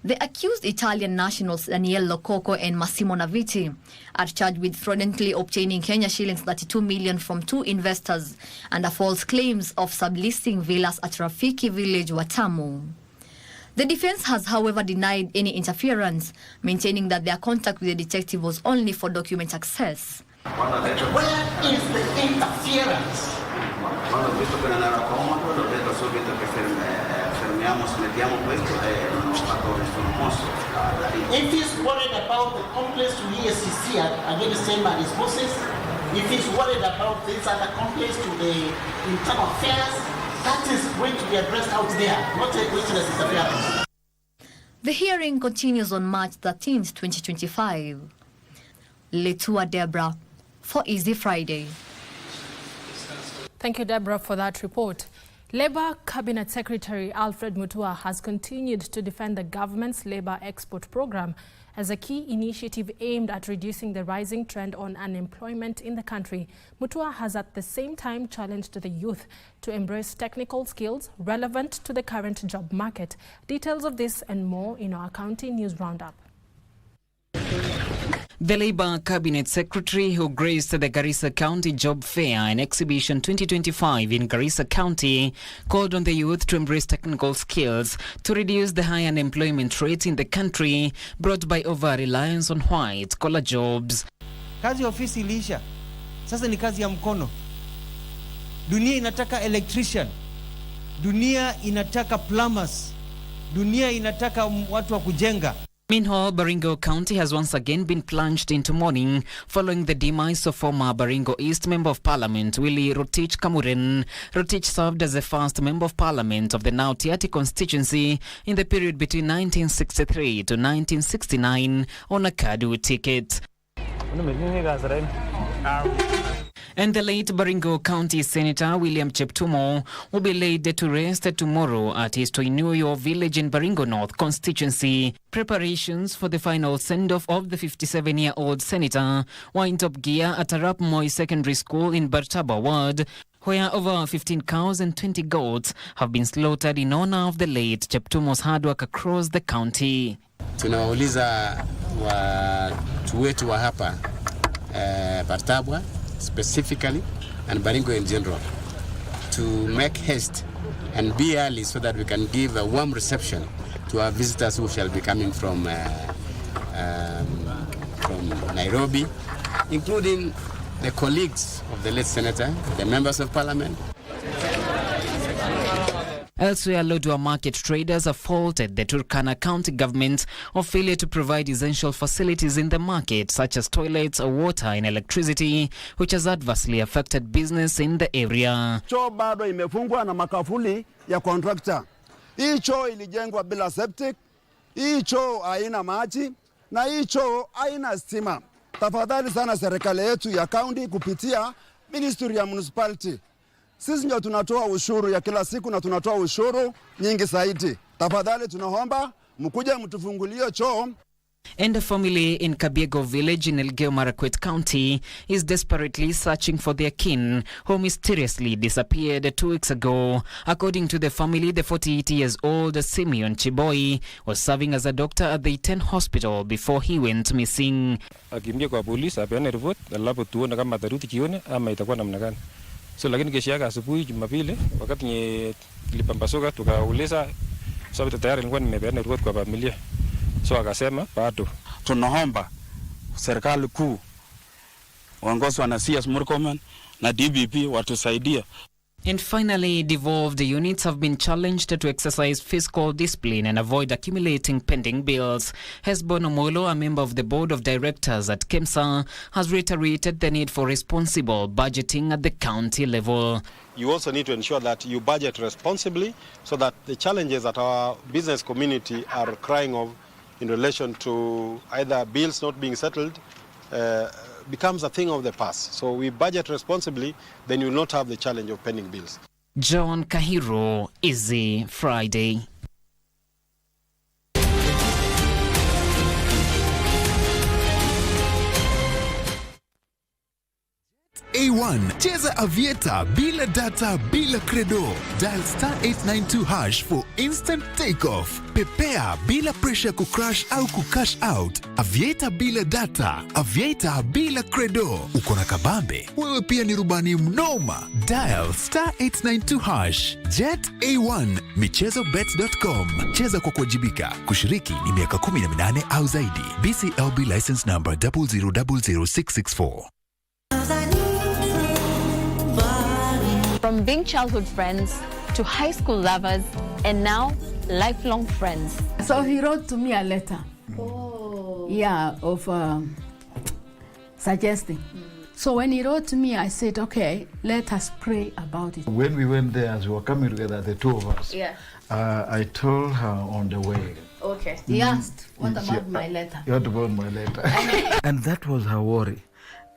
The accused Italian nationals Daniel Lococo and Massimo Naviti are charged with fraudulently obtaining Kenya shillings 32 million from two investors under false claims of subleasing villas at Rafiki village, Watamu. The defense has, however, denied any interference, maintaining that their contact with the detective was only for document access. Where is the interference? If he's worried about the complaints to ESCC against him and his bosses, if he's worried about these other complaints to the internal affairs, that is going to be addressed out there, not a witness interference. The hearing continues on March 13, 2025. Letua Deborah for Easy Friday. Thank you, Deborah, for that report. Labour Cabinet Secretary Alfred Mutua has continued to defend the government's labour export program as a key initiative aimed at reducing the rising trend on unemployment in the country. Mutua has at the same time challenged the youth to embrace technical skills relevant to the current job market. Details of this and more in our County News Roundup. The Labour Cabinet Secretary who graced the Garissa County Job Fair and Exhibition 2025 in Garissa County called on the youth to embrace technical skills to reduce the high unemployment rate in the country brought by over-reliance on white-collar jobs. Kazi ya ofisi iliisha. Sasa ni kazi ya mkono. Dunia inataka electrician. Dunia inataka plumbers. Dunia inataka watu wa kujenga. Meanwhile, Baringo County has once again been plunged into mourning following the demise of former Baringo East Member of Parliament Willie Rotich Kamuren. Rotich served as the first Member of Parliament of the now Tiati constituency in the period between 1963 to 1969 on a Kadu ticket. And the late Baringo County Senator William Cheptumo will be laid to rest tomorrow at his Toinuyo village in Baringo North constituency. Preparations for the final send-off of the 57-year-old senator were in top gear at Arap Moi Secondary School in Bartaba Ward, where over 15 cows and 20 goats have been slaughtered in honor of the late Cheptumo's hard work across the county. Tunauliza watu wetu wa hapa Bartabwa specifically and Baringo in general to make haste and be early so that we can give a warm reception to our visitors who shall be coming from Nairobi, including the colleagues of the late senator, the members of parliament. Elsewhere, Lodwar market traders have faulted the Turkana County government of failure to provide essential facilities in the market, such as toilets, water and electricity, which has adversely affected business in the area. Choo bado imefungwa na makafuli ya contractor. Hii choo ilijengwa bila septic, hii choo haina maji, na hii choo haina stima. Tafadhali sana serikali yetu ya county kupitia Ministry ya Municipality. Sisi ndio tunatoa ushuru ya kila siku na tunatoa ushuru nyingi zaidi. Tafadhali tunaomba mkuje mtufungulie choo. And a family in Kabiego village in Elgeyo Marakwet County is desperately searching for their kin who mysteriously disappeared 2 weeks ago. According to the family, the 48-years-old Simeon Chiboi was serving as a doctor at the Iten hospital before he went missing. Akimbia kwa polisi apeane report, alafu tuone kama atarudi jioni ama itakuwa namna gani. So lakini kesho yake asubuhi Jumapili wakati nilipambasuka tukauliza sababu tayari nilikuwa nimepeana report kwa familia. So akasema bado. Tunaomba serikali kuu waongozwa na CS Murkomen na DBP watusaidie. And finally, devolved units have been challenged to exercise fiscal discipline and avoid accumulating pending bills. Hesbon Omolo, a member of the board of directors at KEMSA, has reiterated the need for responsible budgeting at the county level. You also need to ensure that you budget responsibly so that the challenges that our business community are crying of in relation to either bills not being settled, becomes a thing of the past. So we budget responsibly, then you will not have the challenge of pending bills. John Kahiro, Easy Friday. A1, cheza avieta bila data bila credo. Dial *892# for instant takeoff. Pepea bila pressure kucrash au kucash out. Avieta bila data, avieta bila credo. Uko na kabambe, wewe pia ni rubani mnoma. Dial *892#. Jet A1, michezobet.com. Cheza kwa kuwajibika. Kushiriki ni miaka 18 au zaidi. BCLB license number 0000664. From being childhood friends to high school lovers and now lifelong friends. So he wrote to me a letter. Oh. Yeah, of suggesting. So when he wrote to me, I said, okay, let us pray about it. When we went there, as we were coming together, the two of us, yeah. I told her on the way. Okay. He asked, what about my letter? What about my letter? And that was her worry.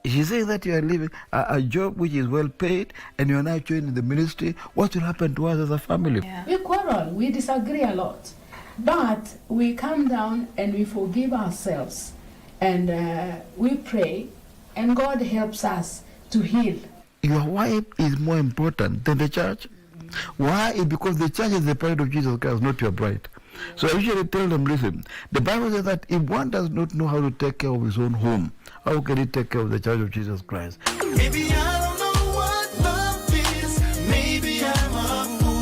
She said that you are leaving a job which is well paid and you are now joining the ministry. What will happen to us as a family? Yeah. We quarrel, we disagree a lot. But we calm down and we forgive ourselves. And we pray and God helps us to heal. Your wife is more important than the church. Why? Because the church is the bride of Jesus Christ, not your bride. So I usually tell them, listen, the Bible says that if one does not know how to take care of his own home, how can he take care of the church of Jesus Christ? Maybe I don't know what love is. Maybe I'm a fool.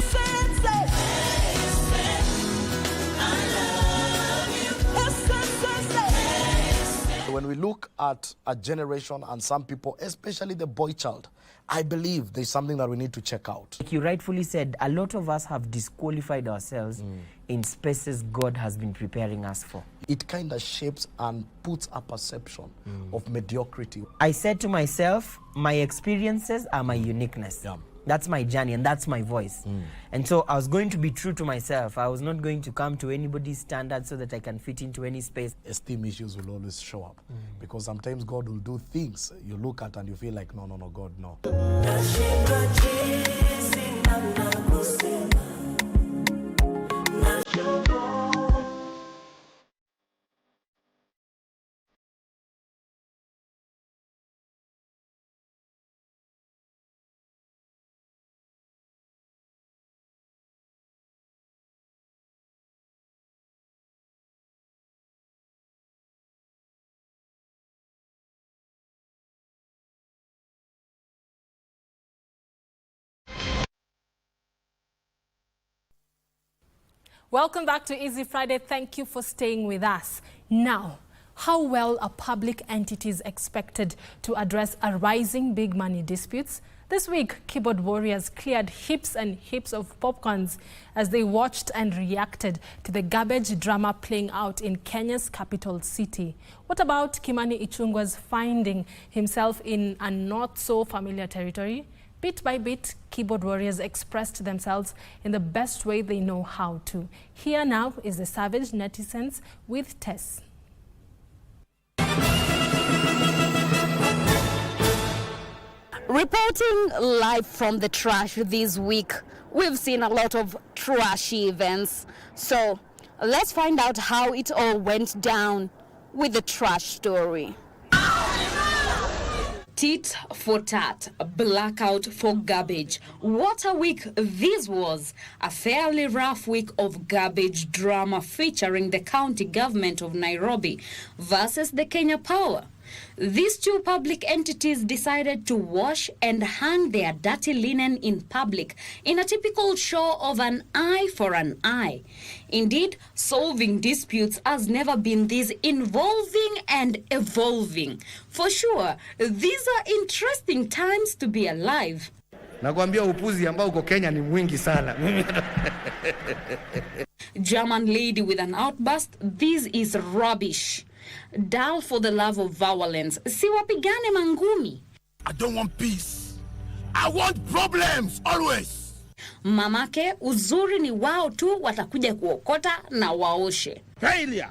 When we look at a generation and some people, especially the boy child, I believe there's something that we need to check out. Like you rightfully said, a lot of us have disqualified ourselves in spaces God has been preparing us for. It kind of shapes and puts a perception of mediocrity. I said to myself, my experiences are my uniqueness. Yeah. That's my journey and that's my voice. And so I was going to be true to myself. I was not going to come to anybody's standard so that I can fit into any space. Esteem issues will always show up because sometimes God will do things you look at and you feel like, no, God, no. Welcome back to Easy Friday. Thank you for staying with us. Now, how well are public entities expected to address arising big money disputes? This week, keyboard warriors cleared heaps and heaps of popcorns as they watched and reacted to the garbage drama playing out in Kenya's capital city. What about Kimani Ichung'wah's finding himself in a not-so-familiar territory? Bit by bit, keyboard warriors expressed themselves in the best way they know how to. Here now is the Savage Netizens with Tess. Reporting live from the trash this week, we've seen a lot of trashy events. So let's find out how it all went down with the trash story. Tit for tat, blackout for garbage. What a week this was. A fairly rough week of garbage drama featuring the county government of Nairobi versus the Kenya Power. These two public entities decided to wash and hang their dirty linen in public in a typical show of an eye for an eye. Indeed, solving disputes has never been this involving and evolving. For sure, these are interesting times to be alive. Nakwambia upuzi ambao uko Kenya ni mwingi sana. German lady with an outburst, this is rubbish. Dull for the love of violence. Siwapigane mangumi. I don't want peace. I want problems always. Mamake, uzuri ni wao tu watakuja kuokota na waoshe. Failure.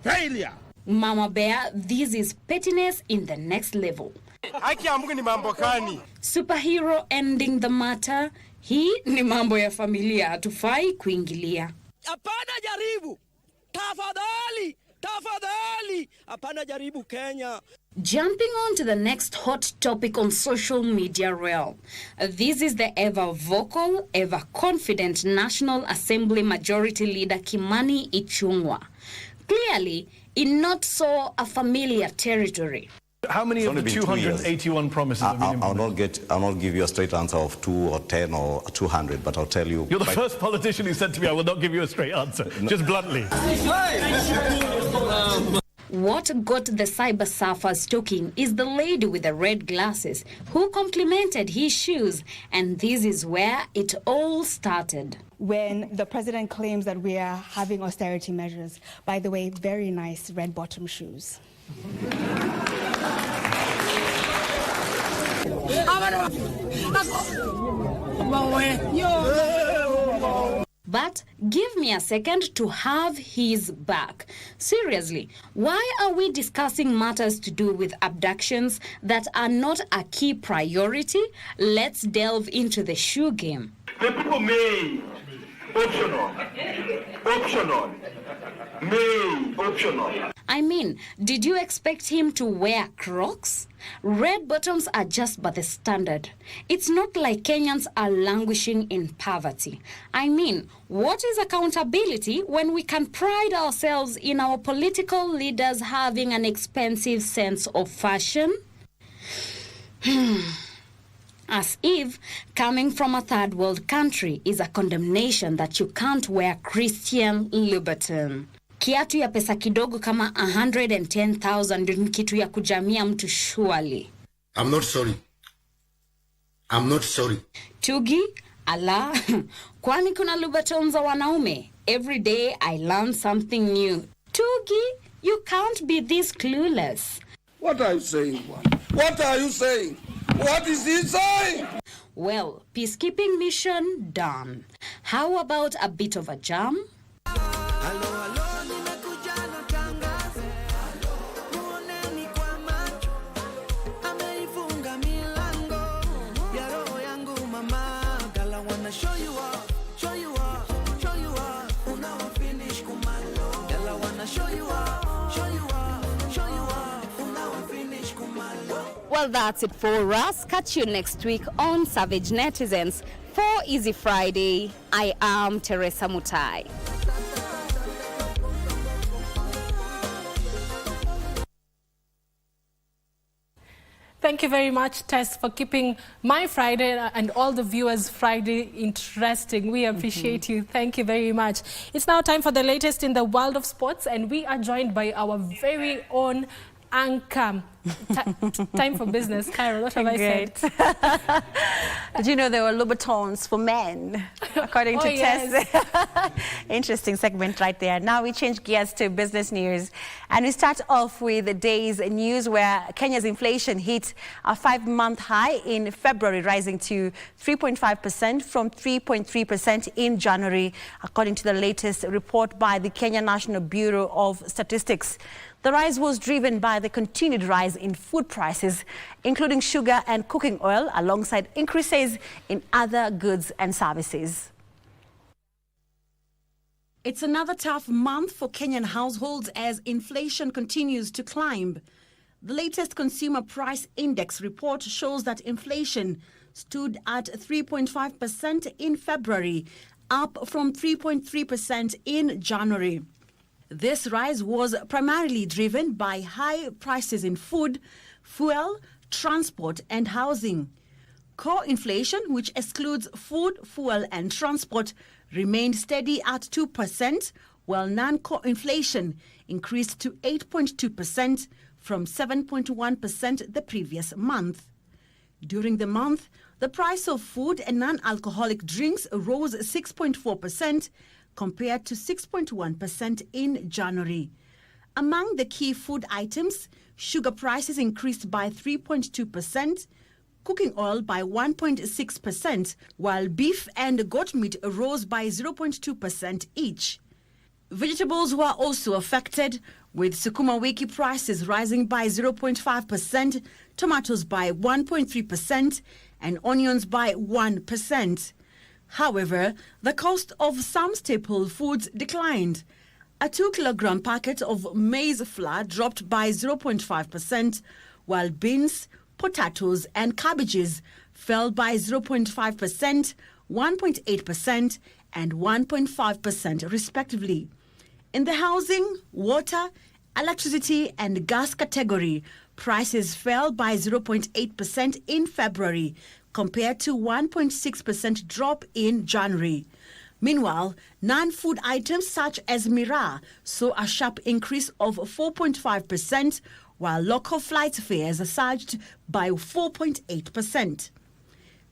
Failure. Mama Bear, this is pettiness in the next level. Superhero ending the matter. Hii ni mambo ya familia, hatufai kuingilia. Hapana jaribu. Tafadhali, tafadhali. Hapana jaribu Kenya. Jumping on to the next hot topic on social media realm. This is the ever vocal, ever confident National Assembly Majority Leader Kimani Ichung'wah. Clearly, in not so a familiar territory. How many of the 281 promises have been implemented? I'll not give you a straight answer of 2 or 10 or 200, but I'll tell you. You're the first politician who said to me, I will not give you a straight answer, just bluntly. What got the cyber surfers talking is the lady with the red glasses who complimented his shoes, and this is where it all started. When the president claims that we are having austerity measures, by the way, very nice red bottom shoes. But give me a second to have his back. Seriously, why are we discussing matters to do with abductions that are not a key priority? Let's delve into the shoe game. The people may optional, optional. I mean, did you expect him to wear Crocs? Red bottoms are just but the standard. It's not like Kenyans are languishing in poverty. I mean, what is accountability when we can pride ourselves in our political leaders having an expensive sense of fashion? As if coming from a third world country is a condemnation that you can't wear Christian Louboutin. Kiatu ya pesa kidogo kama 110,000 ni kitu ya kujamia mtu surely. I'm not sorry. I'm not sorry. Tugi, ala, kwani kuna Louboutins za wanaume? Every day I learn something new. Tugi, you can't be this clueless. What are you saying? What are you saying? What is he saying? Well, peacekeeping mission done. How about a bit of a jam? Well, that's it for us. Catch you next week on Savage Netizens. For Easy Friday, I am Teresa Mutai. Thank you very much, Tess, for keeping my Friday and all the viewers' Friday interesting. We appreciate you. Thank you very much. It's now time for the latest in the world of sports, and we are joined by our very own anchor. Time for business. Caren, what have I said? Did you know there were Louboutins for men, according to Tess? Interesting segment right there. Now we change gears to business news. And we start off with the day's news where Kenya's inflation hit a 5-month high in February, rising to 3.5% from 3.3% in January, according to the latest report by the Kenya National Bureau of Statistics. The rise was driven by the continued rise in food prices, including sugar and cooking oil, alongside increases in other goods and services. It's another tough month for Kenyan households as inflation continues to climb. The latest Consumer Price Index report shows that inflation stood at 3.5% in February, up from 3.3% in January. This rise was primarily driven by high prices in food, fuel, transport and housing. Core inflation, which excludes food, fuel and transport, remained steady at 2%, while non-core inflation increased to 8.2% from 7.1% the previous month. During the month, the price of food and non-alcoholic drinks rose 6.4%, compared to 6.1% in January. Among the key food items, sugar prices increased by 3.2%, cooking oil by 1.6%, while beef and goat meat rose by 0.2% each. Vegetables were also affected, with sukuma wiki prices rising by 0.5%, tomatoes by 1.3%, and onions by 1%. However, the cost of some staple foods declined. A 2-kilogram packet of maize flour dropped by 0.5%, while beans, potatoes, and cabbages fell by 0.5%, 1.8%, and 1.5% respectively. In the housing, water, electricity, and gas category, prices fell by 0.8% in February, compared to 1.6% drop in January. Meanwhile, non-food items such as miraa saw a sharp increase of 4.5%, while local flight fares surged by 4.8%.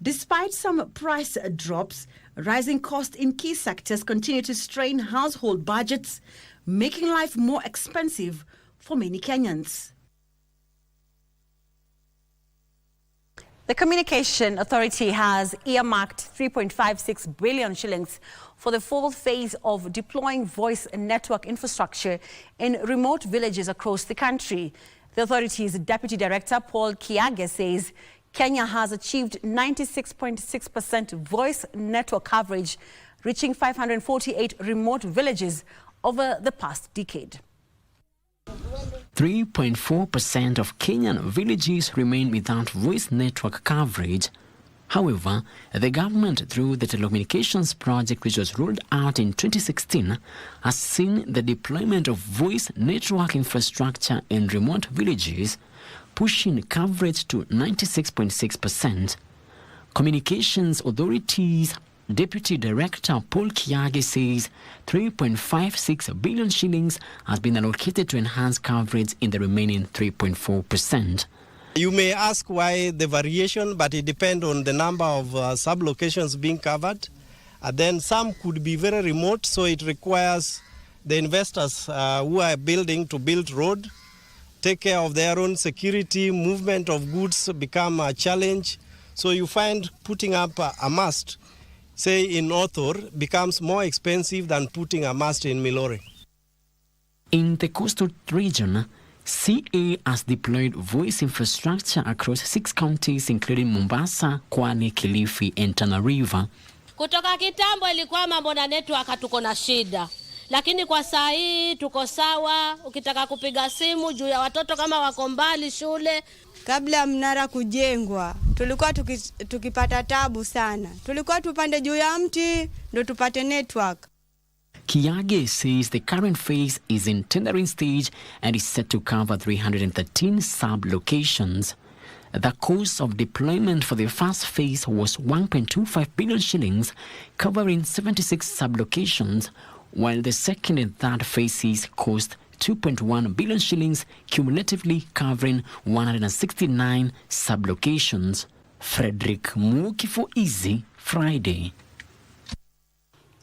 Despite some price drops, rising costs in key sectors continue to strain household budgets, making life more expensive for many Kenyans. The Communication Authority has earmarked 3.56 billion shillings for the fourth phase of deploying voice network infrastructure in remote villages across the country. The authority's Deputy Director, Paul Kiage, says Kenya has achieved 96.6% voice network coverage, reaching 548 remote villages over the past decade. 3.4% of Kenyan villages remain without voice network coverage. However, the government, through the telecommunications project which was rolled out in 2016, has seen the deployment of voice network infrastructure in remote villages, pushing coverage to 96.6%. Communications Authority's Deputy Director Paul Kiage says 3.56 billion shillings has been allocated to enhance coverage in the remaining 3.4%. You may ask why the variation, but it depends on the number of sub-locations being covered. And then some could be very remote, so it requires the investors who are building to build road, take care of their own security, movement of goods become a challenge. So you find putting up a mast, say in Othor, becomes more expensive than putting a mast in Milore. In the coastal region, CA has deployed voice infrastructure across 6 counties including Mombasa, Kwale, Kilifi and Tana River. Kutoka kitambo ilikuwa mambo na network tuko na shida. Lakini kwa saa hii tuko sawa, ukitaka kupiga simu juu ya watoto kama wako mbali shule. Kabla mnara kujengwa, tulikuwa tukipata tabu sana. Tulikuwa tupande juu ya mti ndo tupate network. Kiage says the current phase is in tendering stage and is set to cover 313 sub-locations. The cost of deployment for the first phase was 1.25 billion shillings, covering 76 sub-locations, while the second and third phases cost 2.1 billion shillings, cumulatively covering 169 sub-locations. Frederick Muki for Easy Friday.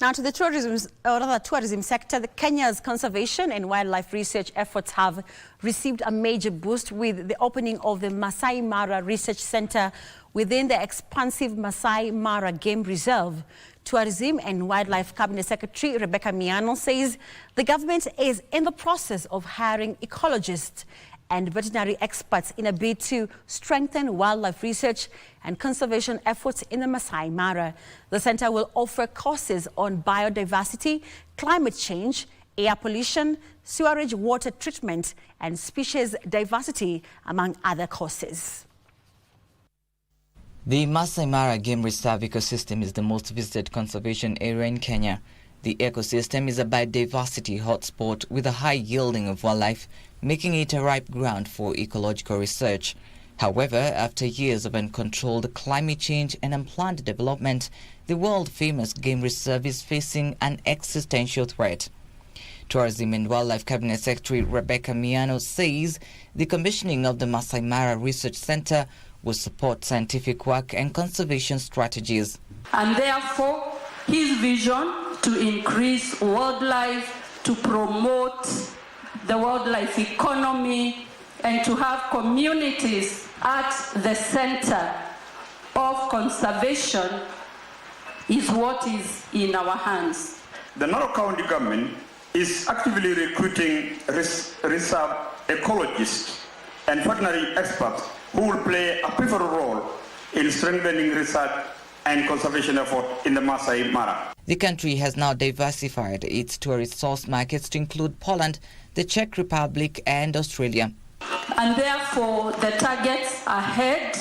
Now to the tourism sector, Kenya's conservation and wildlife research efforts have received a major boost with the opening of the Masai Mara Research Center within the expansive Masai Mara Game Reserve. Tourism and Wildlife Cabinet Secretary Rebecca Miano says the government is in the process of hiring ecologists and veterinary experts in a bid to strengthen wildlife research and conservation efforts in the Masai Mara. The center will offer courses on biodiversity, climate change, air pollution, sewerage water treatment, and species diversity, among other courses. The Masai Mara Game Reserve ecosystem is the most visited conservation area in Kenya. The ecosystem is a biodiversity hotspot with a high yielding of wildlife, making it a ripe ground for ecological research. However, after years of uncontrolled climate change and unplanned development, the world-famous game reserve is facing an existential threat. Tourism and Wildlife Cabinet Secretary Rebecca Miano says the commissioning of the Masai Mara Research Center will support scientific work and conservation strategies. And therefore, his vision to increase wildlife, to promote the wildlife economy, and to have communities at the center of conservation is what is in our hands. The Narok County government is actively recruiting reserve ecologists and veterinary experts who will play a pivotal role in strengthening research and conservation effort in the Masai Mara. The country has now diversified its tourist source markets to include Poland, the Czech Republic and Australia. And therefore, the targets ahead,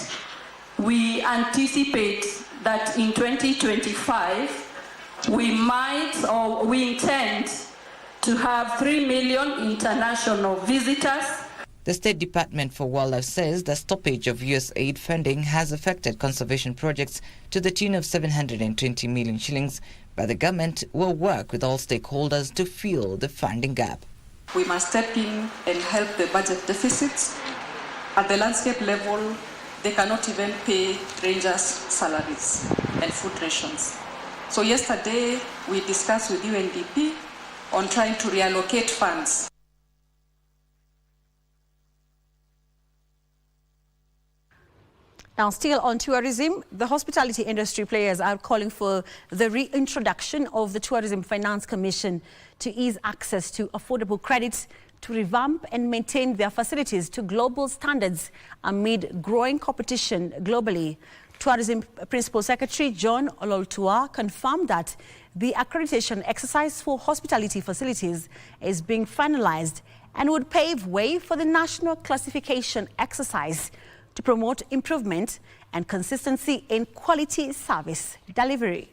we anticipate that in 2025, we intend to have 3 million international visitors. The State Department for Wildlife says the stoppage of U.S. aid funding has affected conservation projects to the tune of 720 million shillings, but the government will work with all stakeholders to fill the funding gap. We must step in and help the budget deficits. At the landscape level, they cannot even pay rangers' salaries and food rations. So yesterday, we discussed with UNDP on trying to reallocate funds. Now, still on tourism, the hospitality industry players are calling for the reintroduction of the Tourism Finance Commission to ease access to affordable credits, to revamp and maintain their facilities to global standards amid growing competition globally. Tourism Principal Secretary John Ololtua confirmed that the accreditation exercise for hospitality facilities is being finalized and would pave way for the national classification exercise to promote improvement and consistency in quality service delivery.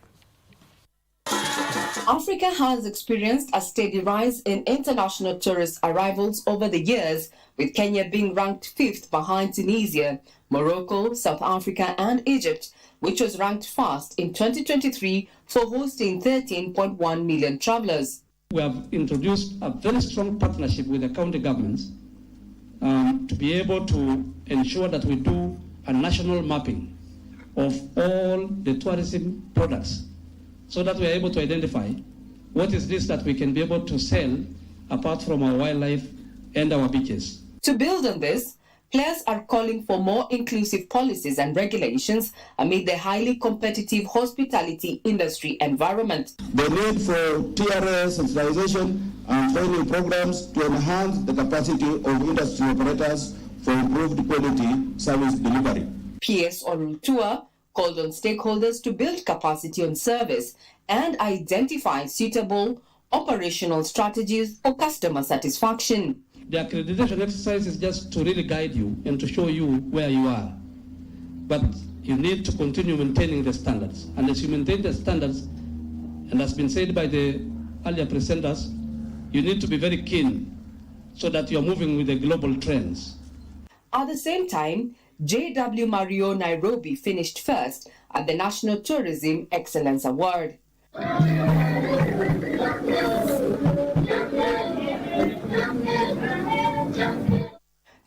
Africa has experienced a steady rise in international tourist arrivals over the years, with Kenya being ranked 5th behind Tunisia, Morocco, South Africa and Egypt, which was ranked first in 2023 for hosting 13.1 million travelers. We have introduced a very strong partnership with the county governments to be able to ensure that we do a national mapping of all the tourism products so that we are able to identify what is this that we can be able to sell apart from our wildlife and our beaches. To build on this, players are calling for more inclusive policies and regulations amid the highly competitive hospitality industry environment. The need for TRS, sensitization and training programs to enhance the capacity of industry operators for improved quality service delivery. PS Ololtua called on stakeholders to build capacity on service and identify suitable operational strategies for customer satisfaction. The accreditation exercise is just to really guide you and to show you where you are. But you need to continue maintaining the standards. And as you maintain the standards, and as been said by the earlier presenters, you need to be very keen so that you're moving with the global trends. At the same time, J.W. Mario Nairobi finished first at the National Tourism Excellence Award.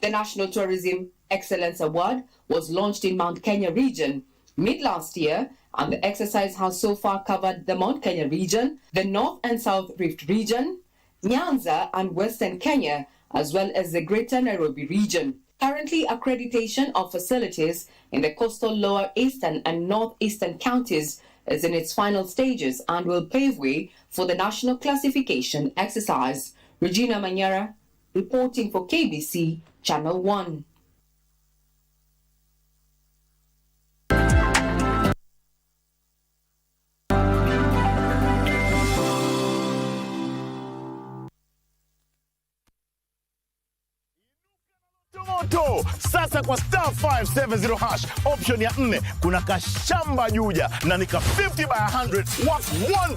The National Tourism Excellence Award was launched in Mount Kenya region mid-last year, and the exercise has so far covered the Mount Kenya region, the North and South Rift region, Nyanza and Western Kenya, as well as the Greater Nairobi region. Currently, accreditation of facilities in the coastal Lower Eastern and Northeastern counties is in its final stages and will pave way for the national classification exercise. Regina Manyara, reporting for KBC Channel 1. Moto sasa kwa star 570 hash option ya 4 kuna kashamba juja na nika 50 by 100 worth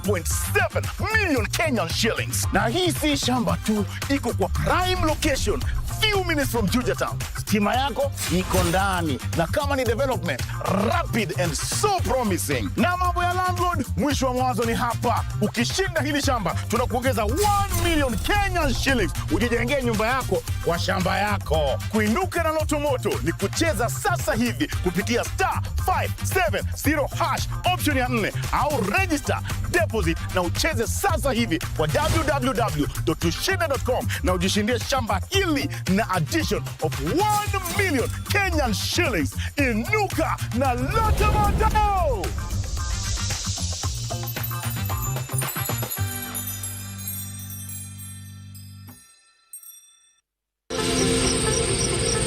1.7 million Kenyan shillings. Na hii si shamba tu, iko kwa prime location few minutes from Juja town. Stima yako iko ndani, na kama ni development rapid and so promising. Na mambo ya landlord, mwisho wa mwanzo ni hapa. Ukishinda hili shamba tunakuongeza 1 million Kenyan shillings ujijengee nyumba yako kwa shamba yako. Kuinuka na Loto Moto ni kucheza sasa hivi kupitia star 570 hash option ya 4 au register deposit na ucheze sasa hivi kwa www.tushinde.com na ujishindie shamba hili na addition of 1 million Kenyan shillings. Inuka na Loto Moto!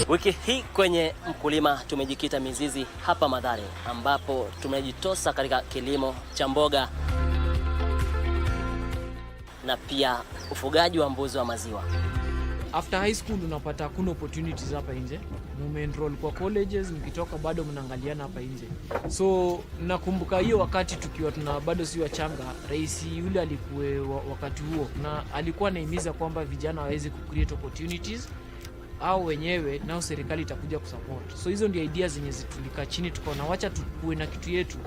Wiki hii kwenye Mkulima tumejikita mizizi hapa Mathare, ambapo tumejitosa katika kilimo cha mboga na pia ufugaji wa mbuzi wa maziwa. After high school unapata hakuna opportunities hapa nje. Mume-enroll kwa colleges, mkitoka bado mnaangaliana hapa nje. So nakumbuka hiyo wakati tukiwa bado si wachanga, rais yule alikuwa wakati huo na alikuwa anahimiza kwamba vijana waweze create opportunities au wenyewe nao serikali itakuja kusupport. So hizo ndio ideas zenye tulika chini tukaona wacha tukue na kitu yetu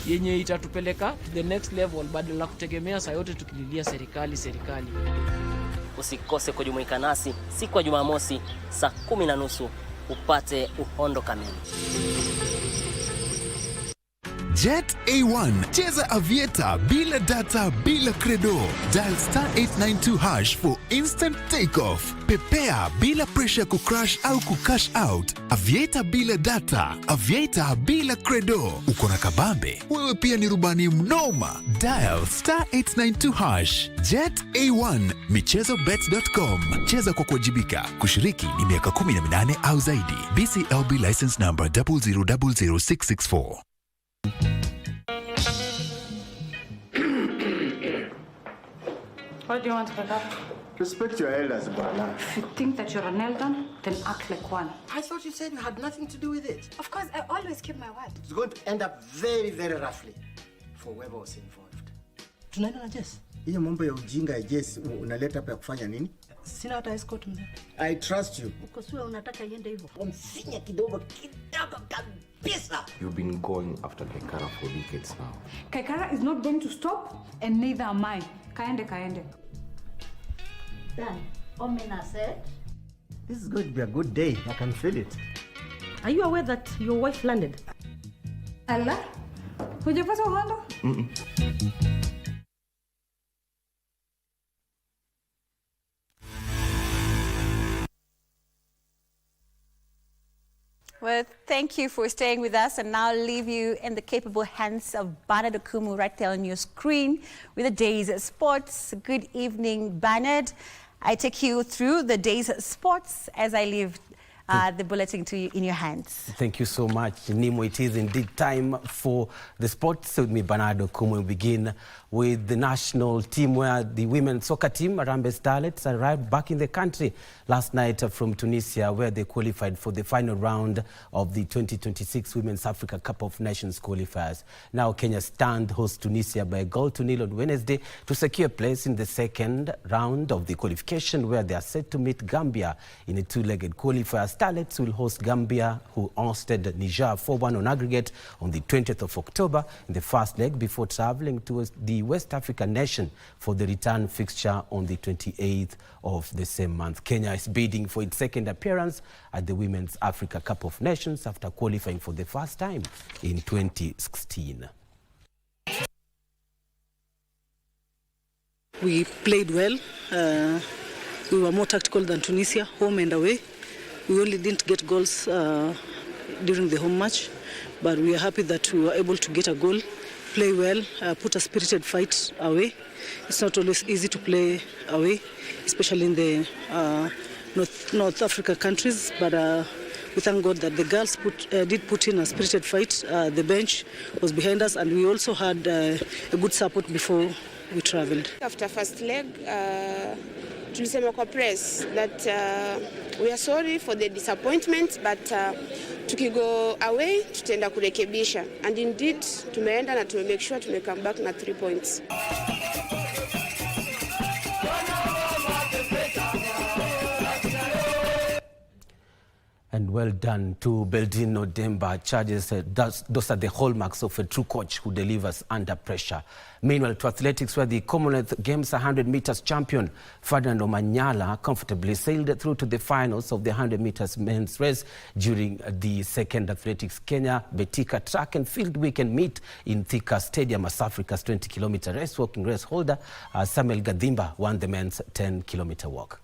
yenye itatupeleka to the next level badala kutegemea saa yote tukililia serikali. Usikose kujumuika nasi siku ya Jumamosi saa 10:30 upate uhondo kamili. Jet A1, cheza aviator bila data, bila credo. Dial *892# for instant takeoff. Pepea bila pressure kucrash au kucash out. Aviator bila data, aviator bila credo. Uko na kabambe, wewe pia ni rubani mnoma. Dial *892#. Jet A1, michezobet.com. Cheza kwa kuwajibika. Kushiriki ni miaka 18 au zaidi. BCLB license number 0000664. What do you want to pick up? Respect your elders, Bala. If you think that you're an elder, then act like one. I thought you said you had nothing to do with it. Of course, I always keep my word. It's going to end up very, very roughly for whoever was involved. Tunaenda na Jess. Hiyo mambo ya ujinga ya Jess unaleta hapa ya kufanya nini? Sina hata escort mzee. I trust you. Uko sure unataka iende hivyo? Msinya kidogo kabisa. You've been going after Kaikara for decades now. Kaikara is not going to stop, and neither am I. Kaende. Dan, Omena said, this is going to be a good day. I can feel it. Are you aware that your wife landed? Allah? Hujapata uhondo? Well, thank you for staying with us, and now leave you in the capable hands of Bernard Okumu right there on your screen with the day's sports. Good evening, Bernard. I take you through the day's sports as I leave the bulletin to you in your hands. Thank you so much, Nimo. It is indeed time for the sports. With me, Bernard Okumu. We begin with the national team, where the women's soccer team, Harambee Starlets, arrived back in the country last night from Tunisia, where they qualified for the final round of the 2026 Women's Africa Cup of Nations qualifiers. Now Kenya stand host Tunisia by 1-0 on Wednesday to secure a place in the second round of the qualification, where they are set to meet Gambia in a two-legged qualifier. Starlets will host Gambia, who hosted Niger 4-1 on aggregate on the 20th of October in the first leg, before traveling to the West African nation for the return fixture on the 28th of the same month. Kenya is bidding for its second appearance at the Women's Africa Cup of Nations after qualifying for the first time in 2016. We played well. We were more tactical than Tunisia, home and away. We only didn't get goals during the home match, but we are happy that we were able to get a goal, play well, put a spirited fight away. It's not always easy to play away, especially in the North Africa countries, but we thank God that the girls did put in a spirited fight. The bench was behind us, and we also had a good support before we traveled. After first leg, tulisema kwa press that we are sorry for the disappointment, but tukigo away tutaenda kurekebisha, and indeed tumeenda na tume make sure tume come back na 3 points. And well done to Beldino Demba. Charges, those are the hallmarks of a true coach who delivers under pressure. Meanwhile, to athletics, where the Commonwealth Games 100 meters champion Ferdinand Omanyala comfortably sailed through to the finals of the 100 meters men's race during the second Athletics Kenya Betika Track and Field Weekend meet in Thika Stadium as Africa's 20-kilometer race walking race holder Samuel Gadimba won the men's 10-kilometer walk.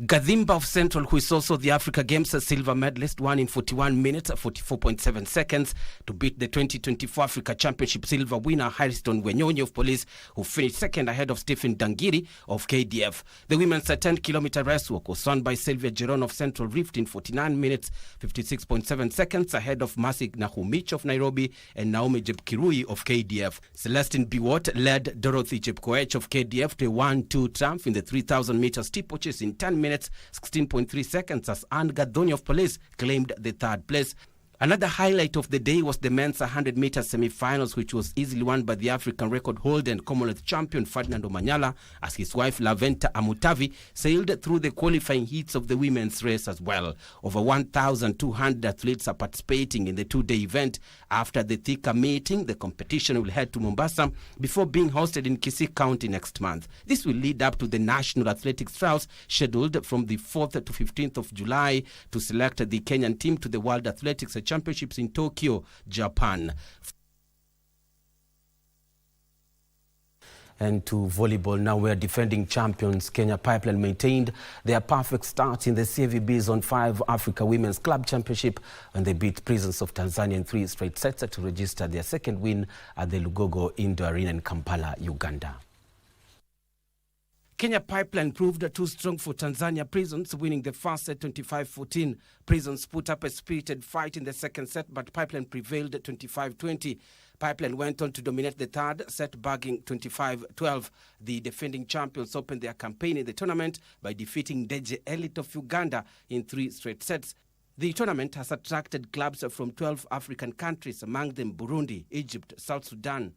Gadhimba of Central, who is also the Africa Games silver medalist, won in 41 minutes, 44.7 seconds to beat the 2024 Africa Championship silver winner Harrison Wenyonyi of Police, who finished second ahead of Stephen Dangiri of KDF. The women's 10-kilometer race walk was won by Sylvia Jeron of Central Rift in 49 minutes, 56.7 seconds ahead of Mercy Nahumich of Nairobi and Naomi Jepkirui of KDF. Celestine Biwot led Dorothy Chepkoech of KDF to a 1-2 triumph in the 3,000-meter steeplechase in 10 minutes, 16.3 seconds as Anne Gadoni of Police claimed the third place. Another highlight of the day was the men's 100-meter semi-finals, which was easily won by the African record holder and Commonwealth champion Ferdinand Omanyala, as his wife Laventa Amutavi sailed through the qualifying heats of the women's race as well. Over 1,200 athletes are participating in the two-day event. After the Thika meeting, the competition will head to Mombasa before being hosted in Kisii County next month. This will lead up to the National Athletics Trials scheduled from the 4th to 15th of July to select the Kenyan team to the World Athletics Championships in Tokyo, Japan. And to volleyball now, where defending champions Kenya Pipeline maintained their perfect start in the CVB's on 5 Africa Women's Club Championship when they beat Prisons of Tanzania in 3 straight sets to register their second win at the Lugogo Indoor Arena in Kampala, Uganda. Kenya Pipeline proved too strong for Tanzania Prisons, winning the first set 25-14. Prisons put up a spirited fight in the second set, but Pipeline prevailed 25-20. Pipeline went on to dominate the third set, bagging 25-12. The defending champions opened their campaign in the tournament by defeating Deje Elite of Uganda in 3 straight sets. The tournament has attracted clubs from 12 African countries, among them Burundi, Egypt, South Sudan,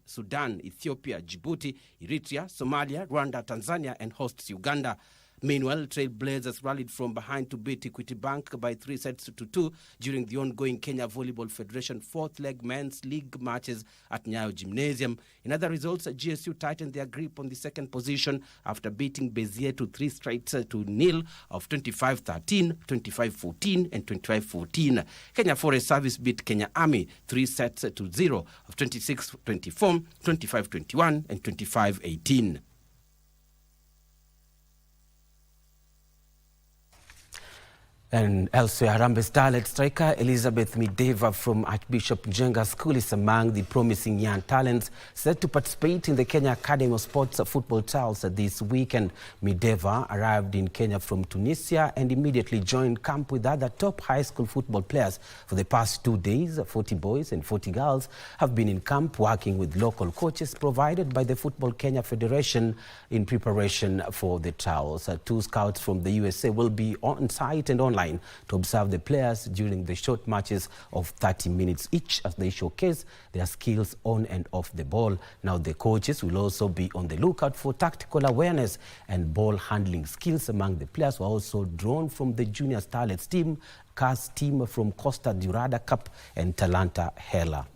Ethiopia, Djibouti, Eritrea, Somalia, Rwanda, Tanzania, and hosts Uganda. Meanwhile, Trailblazers rallied from behind to beat Equity Bank by 3 sets to 2 during the ongoing Kenya Volleyball Federation 4th leg men's league matches at Nyayo Gymnasium. In other results, GSU tightened their grip on the second position after beating Bezier to 3 straight to nil of 25-13, 25-14, and 25-14. Kenya Forest Service beat Kenya Army 3 sets to 0 of 26-24, 25-21, and 25-18. And elsewhere, Harambee Starlet striker Elizabeth Mideva from Archbishop Njenga School is among the promising young talents set to participate in the Kenya Academy of Sports football trials this weekend. Mideva arrived in Kenya from Tunisia and immediately joined camp with other top high school football players. For the past 2 days, 40 boys and 40 girls have been in camp working with local coaches provided by the Football Kenya Federation in preparation for the trials. 2 scouts from the USA will be on site and online to observe the players during the short matches of 30 minutes each as they showcase their skills on and off the ball. Now the coaches will also be on the lookout for tactical awareness and ball handling skills among the players who are also drawn from the Junior Starlets team, CAS team from Costa Durada Cup, and Talanta Hela.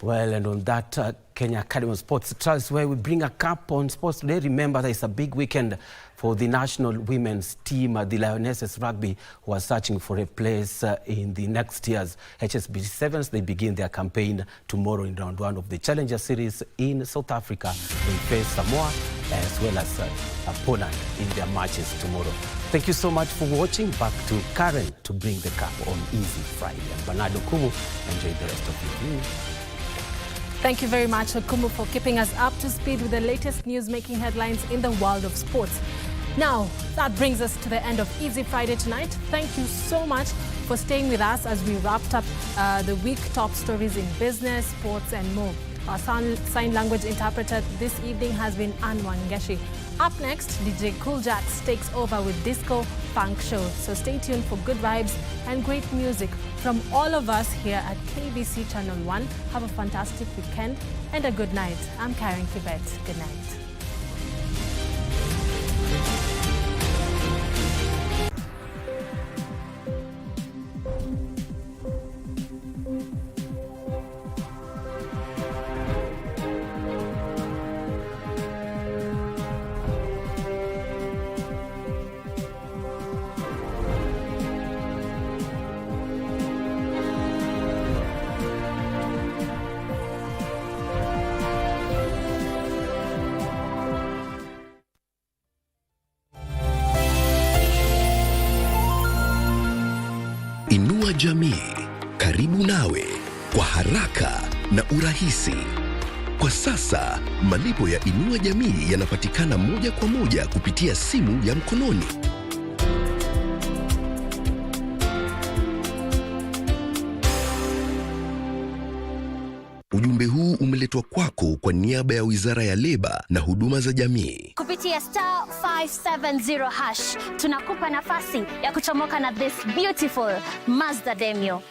Well, and on that Kenya Academy of Sports Trials, where we bring a cap on Sports Today. Remember, that is a big weekend for the national women's team, the Lionesses Rugby, who are searching for a place in the next year's HSBC Sevens. They begin their campaign tomorrow in round 1 of the Challenger Series in South Africa. They face Samoa as well as Poland in their matches tomorrow. Thank you so much for watching. Back to Caren to bring the cap on Easy Friday. And Bernardo Kumu, enjoy the rest of your evening. Thank you very much, Okumu, for keeping us up to speed with the latest news-making headlines in the world of sports. Now, that brings us to the end of Easy Friday tonight. Thank you so much for staying with us as we wrapped up the week top stories in business, sports, and more. Our sign language interpreter this evening has been Anwan Ngeshi. Up next, DJ Cool Jacks takes over with Disco Funk Show. So stay tuned for good vibes and great music From all of us here at KBC Channel 1, have a fantastic weekend and a good night. I'm Caren Kibbett. Good night. Inua Jamii, karibu nawe kwa haraka na urahisi. Kwa sasa, malipo ya Inua Jamii yanapatikana moja kwa moja kupitia simu ya mkononi. Ujumbe huu umeletwa kwako kwa niaba ya Wizara ya Leba na Huduma za Jamii. Kupitia star 570 hash, tunakupa nafasi ya kuchomoka na this beautiful Mazda Demio.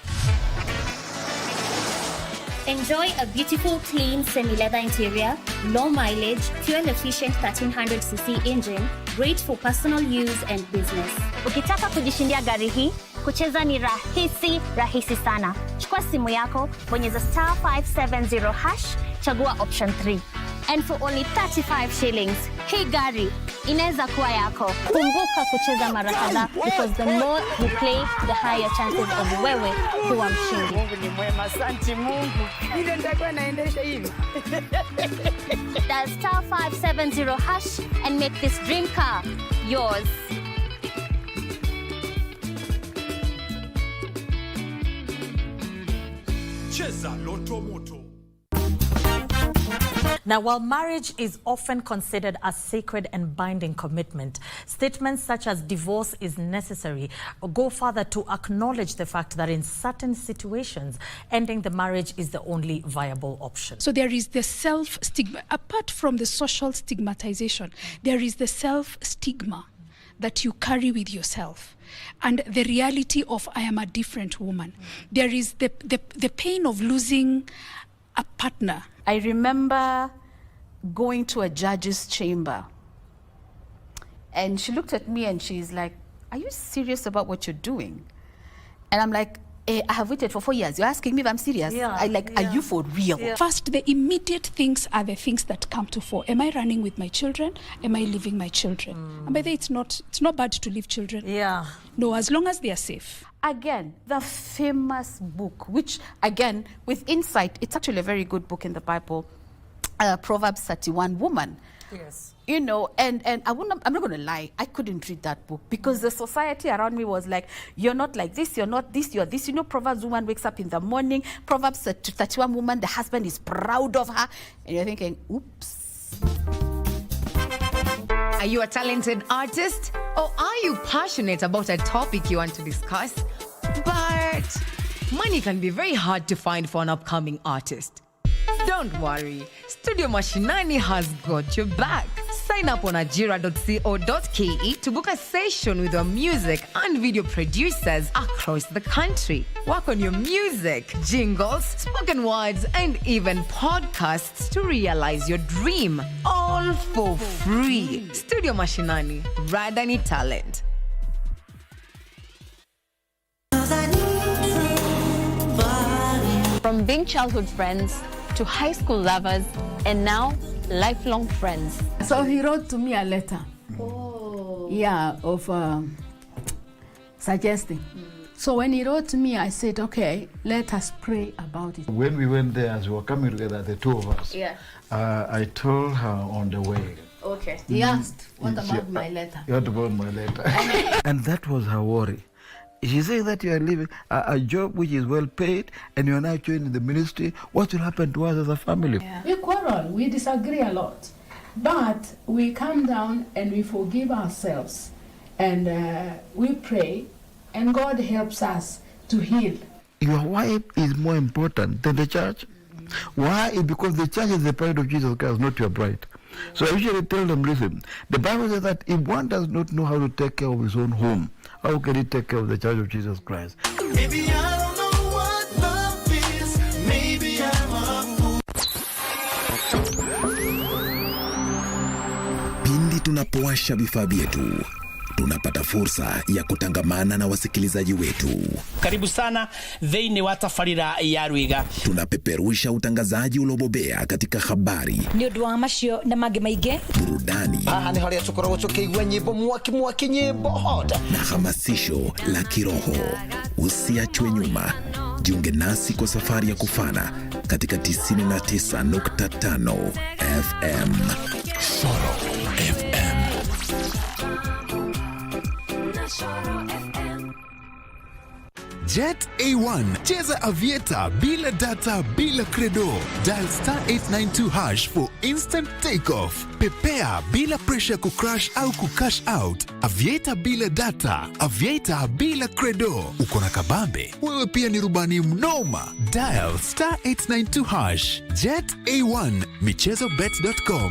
Enjoy a beautiful, clean, semi-leather interior, low mileage, fuel-efficient 1300cc engine, great for personal use and business. Ukitaka kujishindia gari hii, kucheza ni rahisi sana. Chukua simu yako, bonyeza star 570 hash, chagua option 3. And for only 35 shillings, hii gari inaweza kuwa yako. Kumbuka kucheza mara kadhaa, because the more you play, the higher chances of wewe kuwa mshindi. Mungu ni mwema, asante Mungu. Ile ndio naendesha hivi. Dial star 570 hash and make this dream car yours. Cheza Loto Moto. Now, while marriage is often considered a sacred and binding commitment, statements such as divorce is necessary go further to acknowledge the fact that in certain situations, ending the marriage is the only viable option. So there is the self-stigma. Apart from the social stigmatization, there is the self-stigma that you carry with yourself and the reality of I am a different woman. There is the pain of losing a partner. I remember going to a judge's chamber and she looked at me and she's like, are you serious about what you're doing? And I'm like, I have waited for 4 years. You're asking me if I'm serious? Are you for real? Yeah. First, the immediate things are the things that come to fore. Am I running with my children? Am I leaving my children? And by the way, it's not bad to leave children. Yeah. No, as long as they are safe. Again, the famous book, which again, with insight, it's actually a very good book in the Bible, Proverbs 31, Woman. Yes. You know, and I'm not going to lie, I couldn't read that book because the society around me was like, you're not like this, you're not this, you're this. You know, Proverbs woman wakes up in the morning, Proverbs 31 woman, the husband is proud of her. And you're thinking, oops. Are you a talented artist? Or are you passionate about a topic you want to discuss? But money can be very hard to find for an upcoming artist. Don't worry, Studio Mashinani has got your back. Sign up on ajira.co.ke to book a session with our music and video producers across the country. Work on your music, jingles, spoken words, and even podcasts to realize your dream. All for free. Studio Mashinani, Radani Talent. From being childhood friends to high school lovers and now lifelong friends. So he wrote to me a letter. Yeah, of suggesting. So when he wrote to me, I said, okay, let us pray about it. When we went there, as we were coming together, the two of us, I told her on the way. Okay. He asked, what about my letter? What about my letter? And that was her worry. She said that you are leaving a job which is well paid and you are now joining the ministry. What will happen to us as a family? Yeah. We quarrel, we disagree a lot. But we come down and we forgive ourselves. And we pray and God helps us to heal. Your wife is more important than the church. Why? Because the church is the bride of Jesus Christ, not your bride. So I usually tell them, listen, the Bible says that if one does not know how to take care of his own home, how can he take care of the church of Jesus Christ? Maybe I don't know tunapowasha vifaa vyetu, tunapata fursa ya kutangamana na wasikilizaji wetu. Karibu sana thĩinĩ wa tabarĩra ya Rwiga. Tunapeperusha utangazaji uliobobea katika habari, nĩ ũndũ wa macio na mangĩ maingĩ, burudani, nĩ harĩa tũkoragwo tũkĩigua nyĩmbo mwaki nyĩmbo hot, na hamasisho la kiroho. Usiachwe nyuma. Jiunge nasi kwa safari ya kufana katika 99.5 FM. Solo FM. Jet A1, cheza avieta bila data bila credo. Dial *892# for instant takeoff. Pepea bila pressure kucrash au kucash out. Avieta bila data, avieta bila credo. Uko na kabambe, wewe pia ni rubani mnoma. Dial *892#. Jet A1, michezobet.com.